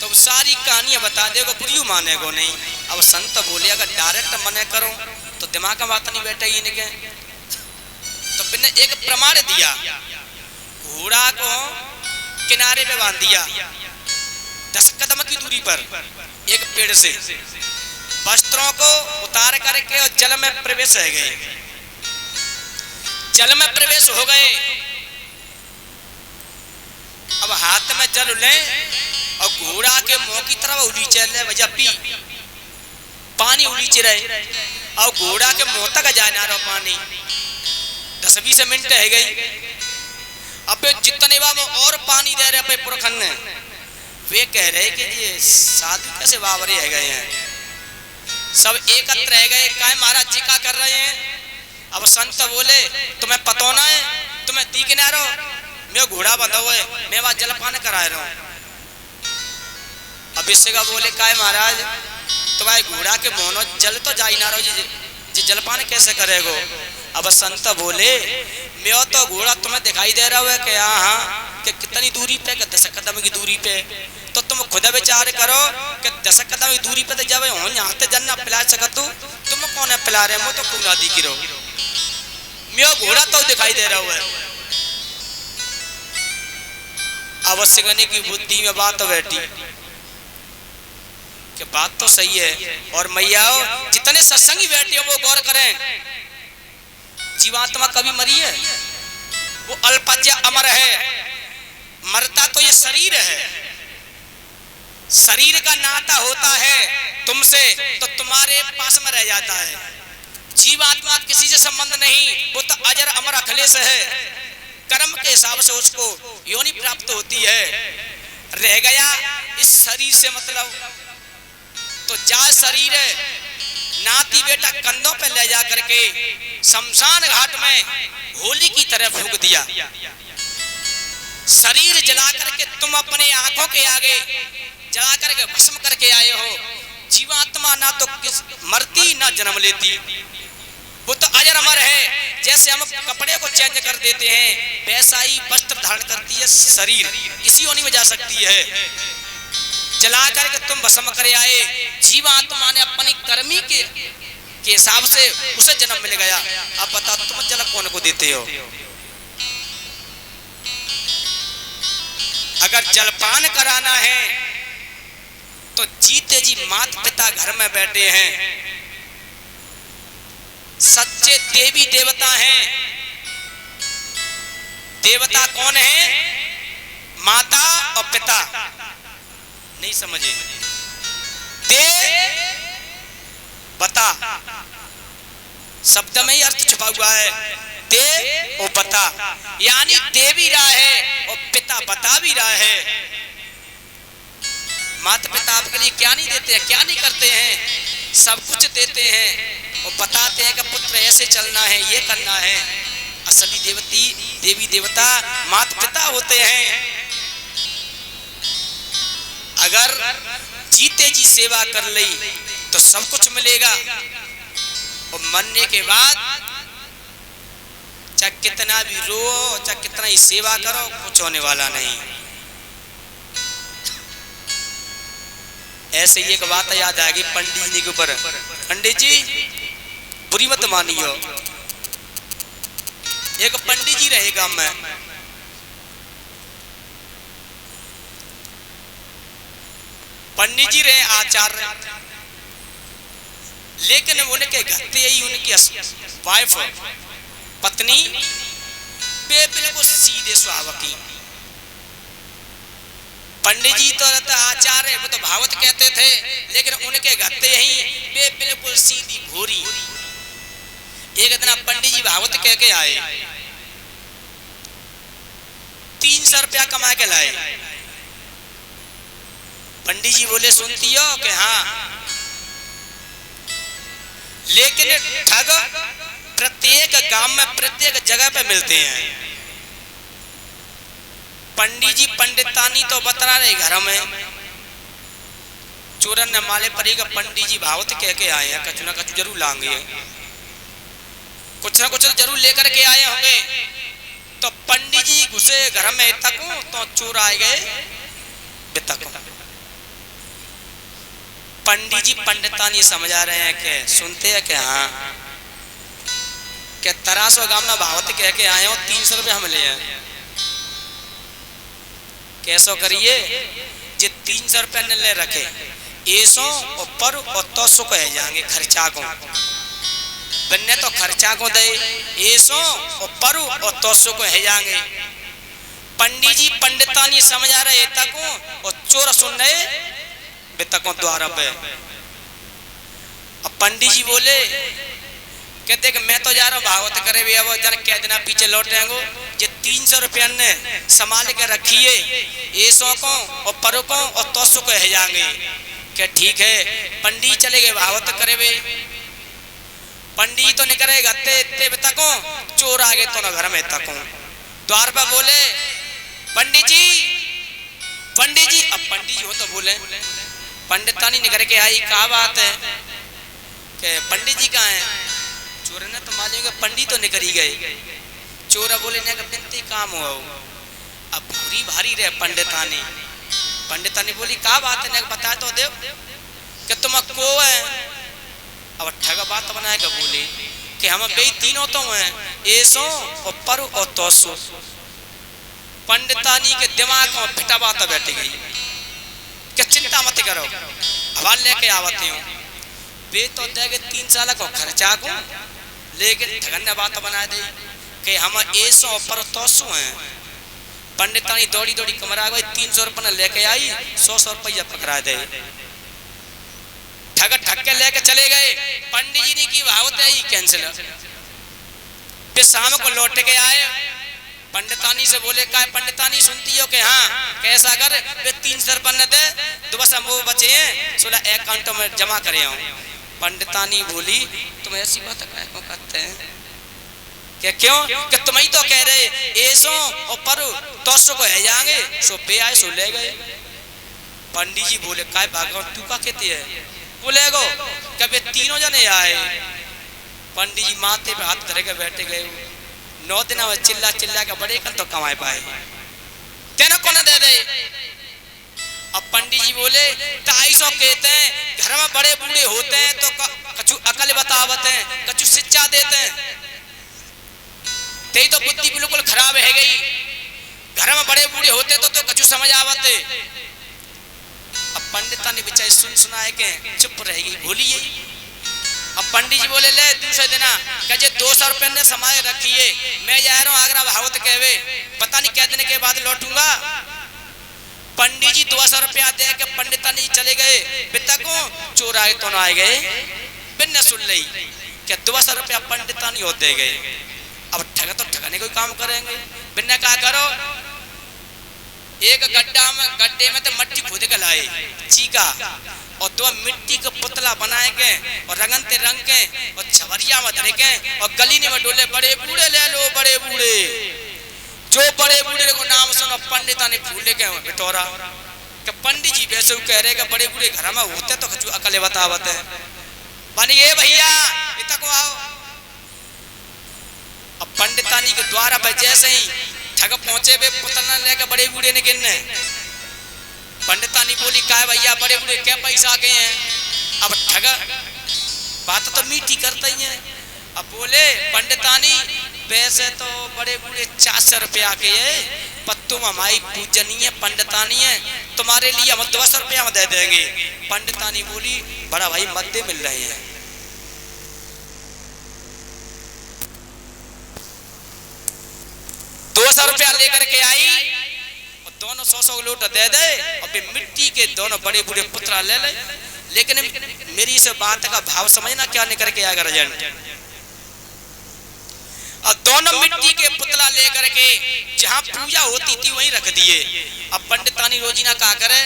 तो सारी कहानियां बता देगा, बुरी मानेगो नहीं। अब संत बोले अगर डायरेक्ट मने करो तो दिमाग में बात नहीं बैठेगी इनके, तो बिना एक प्रमाण दिया, घोड़ा को किनारे पे बांध दिया 10 कदम की दूरी पर एक पेड़ से, वस्त्रों को उतार करके और जल में प्रवेश हो गए। जल में प्रवेश हो गए, अब हाथ में जल ले और घोड़ा के मुंह की तरफ उलीचे ले, वजह पी पानी उलीच रहे और घोड़ा के मुंह तक जाना रहा पानी। 10-20 मिनट है गई। अब वे जितने बाबा और पानी दे रहे अपने पुरखन ने, वे कह रहे कि ये साधु कैसे बावरे है गए हैं, सब एकत्र रह गए। काय महाराज जी का कर रहे हैं? अब संत बोले तुम्हें पतो ना है, तुम्हें दी ना रहो, मैं घोड़ा बंधा हुआ है, मैं वहां जलपान करा रहा हूं। अब इससे का बोले काय महाराज तुम्हारे घोड़ा के मोनो जल तो जा ही ना रहो जी जलपान कैसे करेगो? अब संत बोले मैं तो घोड़ा तुम्हें दिखाई दे रहा है कि हाँ कि कितनी दूरी पे, 10 कदम की दूरी पे, तो तुम खुद विचार करो कि 10 कदम की दूरी पे तो जब हो यहाँ ते जन्ना पिला सकत तुम कौन है पिला रहे? मुझे तो पूरा दी गिरो, मैं घोड़ा तो दिखाई दे रहा है। अवश्य करने की बुद्धि में बात बैठी कि बात तो सही है। और मैया जितने सत्संगी बैठे हो वो गौर करें, जीवात्मा कभी मरी है? वो अल्पज्य अमर है, मरता तो ये शरीर है। शरीर का नाता होता है तुमसे तो तुम्हारे पास में रह जाता है। जीवात्मा किसी से संबंध नहीं, वो तो अजर अमर अखिलेश है। कर्म के हिसाब से उसको योनि प्राप्त होती है। रह गया इस शरीर से मतलब तो जा शरीर है, नाती बेटा कंधों पे ले जा करके शमशान घाट में होली की तरह फूंक दिया। शरीर जला करके तुम अपने आंखों के आगे जला करके भस्म करके आए हो। जीवात्मा ना तो मरती ना जन्म लेती, वो तो अजर अमर है। जैसे हम कपड़े को चेंज कर देते हैं वैसा ही वस्त्र धारण करती है शरीर, इसी योनि में जा सकती है। जला करके तुम भस्म करे आए, जीवात्मा ने अपनी कर्मी के हिसाब से उसे जन्म मिल गया। अब बताओ तुम जल कौन को देते हो? अगर जलपान कराना है तो जीते जी मात पिता घर में बैठे हैं, सच्चे देवी देवता हैं। देवता कौन है? माता और पिता। नहीं समझे? बता शब्द में ही अर्थ छुपा हुआ है। दे और बता, यानी दे भी रहा है और पिता बता भी रहा है। माता पिता आपके लिए क्या नहीं देते हैं, क्या नहीं करते हैं? सब कुछ देते हैं और बताते हैं कि पुत्र ऐसे चलना है, ये करना है। असली देवी देवता माता पिता होते हैं। अगर जीते जी सेवा कर ली तो सब कुछ मिलेगा और मरने के बाद चाहे कितना भी रो, चाहे कितना ही सेवा करो, कुछ होने वाला नहीं। ऐसे ही एक बात याद आ गई पंडित जी के ऊपर। पंडित जी बुरी मत मानियो, एक पंडित जी रहे गांव में, पंडित जी रहे आचार्य, लेकिन उनके घर पे ही उनकी वाइफ पत्नी बिल्कुल सीधे स्वभाव की। पंडित जी तो आचार्य, वो तो भावत कहते थे, लेकिन उनके घर पे ही बिल्कुल सीधी भोरी। एक दिन पंडित जी भावत कह के आए, 300 रुपया कमा के लाए। पंडित जी बोले सुनती हो कि हाँ, लेकिन ठग प्रत्येक गांव में प्रत्येक जगह पे मिलते हैं। पंडित जी पंडितानी तो बतरा रहे घर में, चोरन ने माले परी का पंडित जी भावत कह के आए हैं, कछु ना कछु जरूर लाएंगे, कुछ ना कुछ जरूर लेकर के आए होंगे। तो पंडित जी घुसे घर में तक तो चोर आए गए बेतक। पंडित जी पंडितानी समझा रहे हैं कि सुनते हैं कि हाँ कि 1300 गांव में भावत कह के आए हो, 300 रुपये हम ले हैं। कैसो करिए जे 300 रुपये ने ले रखे, ऐसो और पर और तो सो कह जाएंगे खर्चा को, बनने तो खर्चा को दे, ऐसो और पर और तो सो कह जाएंगे। पंडित जी पंडितानी समझा रहे तको और चोर सुन रहे बेतकों द्वारा पे। अब पंडित जी बोले कहते कि मैं तो जा रहा हूँ भागवत करे भी अब जरा क्या दिन पीछे लौटेंगे ये 300 रुपया ने संभाल के रखिए ऐसों को और परों को और तोसों को है जाएंगे। क्या ठीक है। पंडित चले गए भागवत करे वे। पंडित तो निकले गत्ते इतने तको चोर आ गए तो ना घर में तको द्वार पर बोले पंडित जी अब पंडित जी हो तो बोले पंडितानी निकल के आई क्या बात है कि पंडित जी कहाँ है। चोर ने तो मालूम कि पंडित तो निकल ही गए। चोर बोले ने बिनती काम हुआ अब पूरी भारी रहे पंडितानी बोली क्या बात है ने बता तो दे कि तुम को है। अब ठग बात बनाए के बोले कि हम बे तीनों तो हैं ऐसो और पर और तोसो। पंडितानी के दिमाग में फिटा बात बैठ गई कि चिंता मत करो हवाल लेके आवते हो वे तो देगे 3 साल को खर्चा को लेकिन ठगन बात बना दे कि हम ऐसो पर तोसो हैं। पंडितानी दौड़ी दौड़ी कमरा गई 300 रुपये लेके आई 100 रुपया पकड़ा दे ठग के लेके चले गए। पंडित जी ने की भावत है कैंसिल फिर शाम को लौट के आए। पंडितानी से बोले का पंडितानी सुनती हो कि हाँ कैसा कर वे 300 रुपये दे तो बस हम वो बचे हैं 16 अकाउंट में जमा करे हूँ। पंडितानी बोली तुम ऐसी बात क्यों करते हैं क्या क्यों कि तुम ही तो कह रहे ऐसो और पर तोसो को है जाएंगे सो पे आए सो ले गए। पंडित जी बोले काय भागवत तू का कहती है बोले गो कभी तीनों जने आए। पंडित जी माथे पे हाथ धरे के बैठे गए 9 दिन में चिल्ला चिल्ला के बड़े कन तो कमाए पाए तेना कौन दे दे। अब पंडित जी बोले 250 कहते हैं घर में बड़े बूढ़े होते हैं तो कछु अकल बतावत हैं कछु शिक्षा देते हैं तेरी तो बुद्धि बिल्कुल खराब है गई। घर में बड़े बूढ़े होते तो कछु समझ आवते। अब पंडिता ने बेचारे सुनाए के चुप रहेगी भूलिए। अब पंडित जी बोले ले दूसरे दिन कहे 200 रुपये ने समाये रखिए मैं जा रहा हूँ आगरा भागवत कहवे पता नहीं क्या दिन के बाद लौटूंगा। पंडित जी 200 रुपया दे के पंडिता नहीं चले गए पिता को चोर आए तो ना आए गए बिन सुन ली क्या 200 रुपया पंडिता नहीं होते गए। अब ठगा तो ठगाने कोई काम करेंगे बिन्ना क्या करो एक गड्ढे में तो मट्टी खोद के लाए चीका और 2 मिट्टी का पुतला बनाए के और रंगनते रंग के और छवरिया में धरे के और गली में डोले बड़े बूढ़े ले लो बड़े बूढ़े जो बड़े बूढ़े को नाम सुनो पंडिता ने फूले के बिटोरा कि पंडित जी वैसे कह रहे कि बड़े बूढ़े घर में होते तो कछु अकले बतावत है बनी ये भैया इतना को आओ। अब पंडितानी के द्वारा पर जैसे ही ठग पहुंचे वे पुतला लेकर बड़े बूढ़े ने गिनने। पंडितानी बोली क्या भैया बड़े बूढ़े क्या पैसा के हैं। अब ठग बात तो मीठी करते ही है। अब बोले पंडितानी वैसे तो बड़े बूढ़े 400 रुपया के है पर तुम हमारी पूजनीय पंडितानी है तुम्हारे लिए हम 200 रुपया में दे देंगे। पंडितानी बोली बड़ा भाई मद्दे मिल रहे हैं। ₹200 लेकर के आई और दोनों 100 लोट दे दे और फिर मिट्टी के दोनों बड़े बूढ़े पुतला ले ले। लेकिन मेरी इस बात का भाव समझना क्या निकल के आएगा रजन। और दोनों मिट्टी के पुतला लेकर के जहां पूजा होती थी वहीं रख दिए। अब पंडितानी रोजीना क्या करे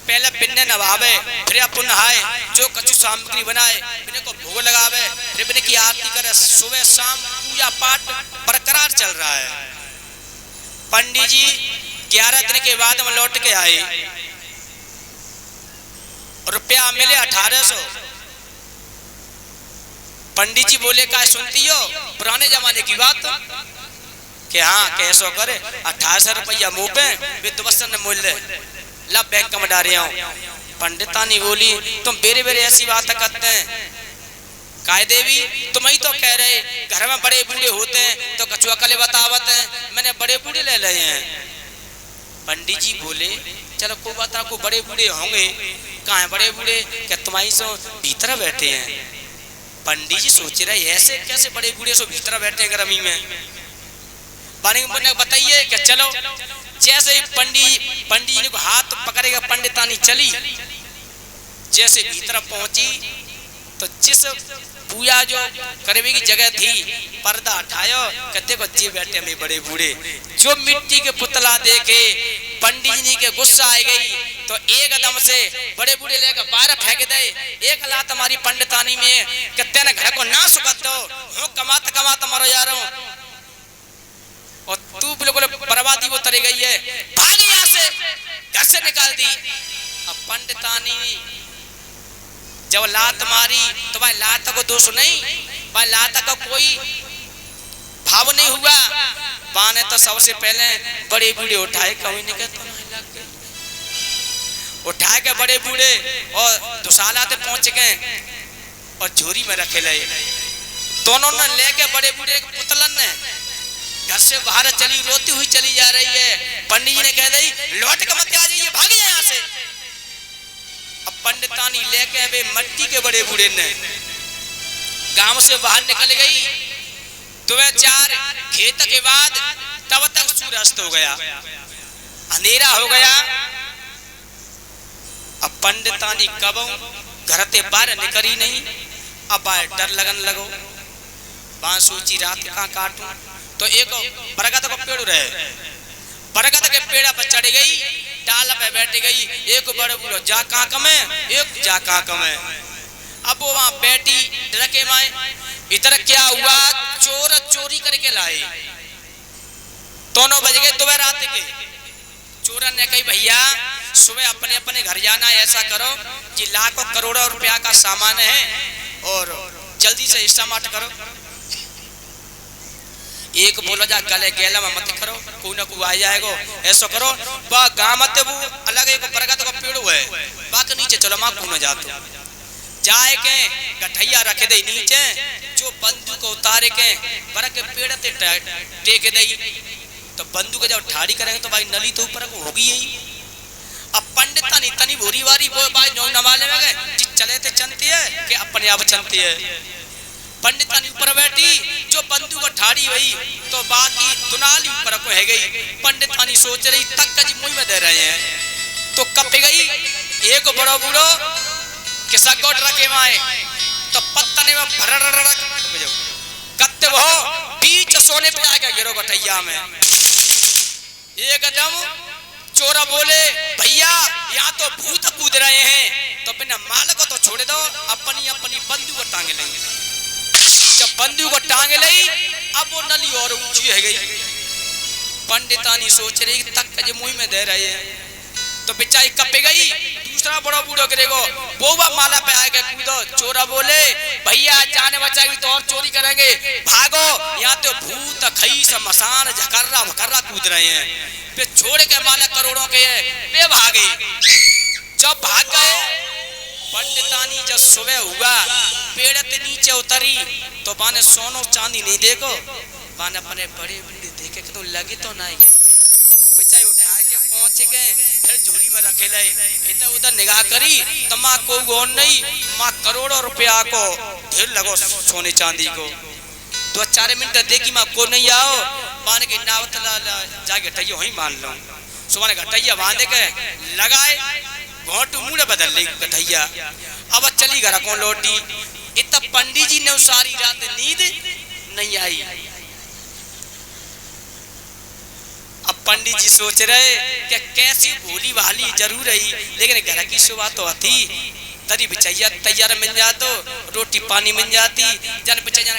पहले बिन्ने नवावे फिर अपन नहाए जो कछु सामग्री बनाए बिन्ने को भोग लगावे फिर बिन्ने की आरती करे सुबह शाम पूजा पाठ बरकरार चल रहा है। पंडित जी 11 दिन के बाद में लौट के आए रुपया मिले 1800। पंडित जी बोले क्या सुनती हो पुराने जमाने की बात कि हाँ कैसो करे 1800 रुपया मुँह पे विद्वसन मूल्य ला बैंक में डाल रहा हूँ। पंडितानी बोली तुम बेरे बेरे ऐसी बात करते हैं काय देवी तुम ही तो कह रहे घर में बड़े बूढ़े होते हैं तो कछु अकले बतावत हैं मैंने बड़े बूढ़े ले लिए हैं। पंडित जी बोले चलो कोई बात ना को बड़े बूढ़े होंगे कहाँ है बड़े बूढ़े क्या तुम्हारी सो भीतर बैठे हैं। पंडित जी सोच रहे ऐसे कैसे बड़े बूढ़े सो भीतर बैठे हैं गर्मी में। बताइए क्या चलो जैसे ही पंडित जी को हाथ पकड़ेगा पंडितानी चली जैसे भीतर पहुंची तो जिस पूजा जो करने की जगह थी, पर्दा हटायो, कहते को जी बैठे में बड़े बूढ़े, जो मिट्टी के पुतला देखे पंडित जी के गुस्सा आ गई, तो एकदम से बड़े बूढ़े लेकर बाहर फेंक दे, एक लात हमारी पंडितानी में, कहते ना घर को नाश कर दो, हूँ कमाता कमाता मरो यारो, और तू बिल्कुल बर्बादी वो तरी गई है, भाग यहाँ से, घर से निकाल दी। अब पंडितानी जब लात मारी तो भाई लात को दोष नहीं, भाई लात का कोई भाव नहीं हुआ, बाने तो सबसे पहले बड़े बूढ़े उठाए, कभी नहीं कहते उठाए के बड़े बूढ़े और दुशाला पे पहुंच गए और झोरी में रखे ले, दोनों ने लेके बड़े बूढ़े पुतलन ने घर से बाहर चली, रोती हुई चली जा रही है। पंडित जी ने कह दी लौट के मत आ जाइए, भागे यहाँ से। अब पंडितानी लेके वे मट्टी के बड़े बूढ़े ने गांव से बाहर निकल गई। दोपहर 4 खेत के बाद तब तक सूर्य अस्त हो गया, अंधेरा हो गया। अब पंडितानी कब घर से बाहर निकली नहीं, अब डर लगन लगो, वहां सोची रात कहाँ काटूं, तो एक बरगद का पेड़ रहे, बरगद के पेड़ पर चढ़ गई, डाल पे बैठ गई, एक बड़े बूढ़ो जा कहाँ कमे, एक जा कहाँ कमे। अब वो वहां बैठी डरके माए, इधर क्या हुआ, चोर चोरी करके लाए, दोनों बज गए दोपहर रात के। चोर ने कही भैया सुबह अपने अपने घर जाना, ऐसा करो जी लाखों करोड़ों रुपया का सामान है और जल्दी से हिस्सा माट करो। एक बोलो जा गले गेला में मत करो, कोई ना कोई आ जाएगा, ऐसा करो बा गांव मत वो अलग एक बरगद का पेड़ है, बाकी नीचे चलो मां घूम जातो, जाए के गठैया रखे दे नीचे, जो बंदूक उतारे के बरगद के पेड़ ते टेक दे, तो बंदूक जब ठाड़ी करेंगे तो भाई नली तो ऊपर को होगी यही। अब पंडितानी तनी भूरी वारी वो भाई जो नवाले में गए चले थे चलती है कि अपने आप चलती है। पंडितानी ऊपर बैठी, जो बंदूक ठाड़ी हुई तो बाकी दुनाली ऊपर को है गई। पंडितानी सोच रही तक जी मुंह में दे रहे हैं, तो कप गई। एक बड़ो बूढ़ो किसा गोट रखे माए, तो पत्तने में भर कत्ते वो बीच सोने पे आके गिरो गठैया में। एकदम चोरा बोले भैया यहाँ तो भूत कूद रहे हैं, तो बिना माल को तो छोड़ दो, अपनी अपनी बंदूक टांगे लेंगे। जब बंदूक को टांगे ली, अब वो नली और ऊंची है गई। पंडितानी सोच रही तक जे मुंह में दे रहे हैं, तो बेचारी कपे गई। दूसरा बड़ा बूढ़ो गिरेगो, वो माला पे आके कूदो। चोरा बोले भैया जाने बचाएगी तो और चोरी करेंगे, भागो, यहाँ तो भूत खईस मसान झकर्रा भकर्रा कूद रहे हैं। पे छोड़ के माला करोड़ों के वे भागे। जब भाग गए, पंडितानी जब सुबह हुआ पेड़ के नीचे उतरी, तो बाने सोनो चांदी नहीं देखो, बाने अपने बड़े बूढ़े देखे तो लगे तो नहीं गए। बच्चा उठा के पहुंच गए, फिर झोली में रखे ले। इधर उधर निगाह करी तो माँ को गौर नहीं, माँ करोड़ों रुपया को ढेर लगो सोने चांदी को। 2-4 मिनट देखी माँ को नहीं आओ, मान के नावत जाके घटैया वही मान लो। सुबह घटैया बांधे के लगाए, घोट मुड़ बदल ली घटैया। अब चली घर को लौटी। इतना पंडित जी ने सारी रात नींद नहीं आई। अब पंडित जी सोच रहे कि कैसी भोली भाली जरूर रही, लेकिन घर की सुबह तो थी, तरी बिछैया तैयार मिल जातो, रोटी पानी मिल जाती, जन बिछैया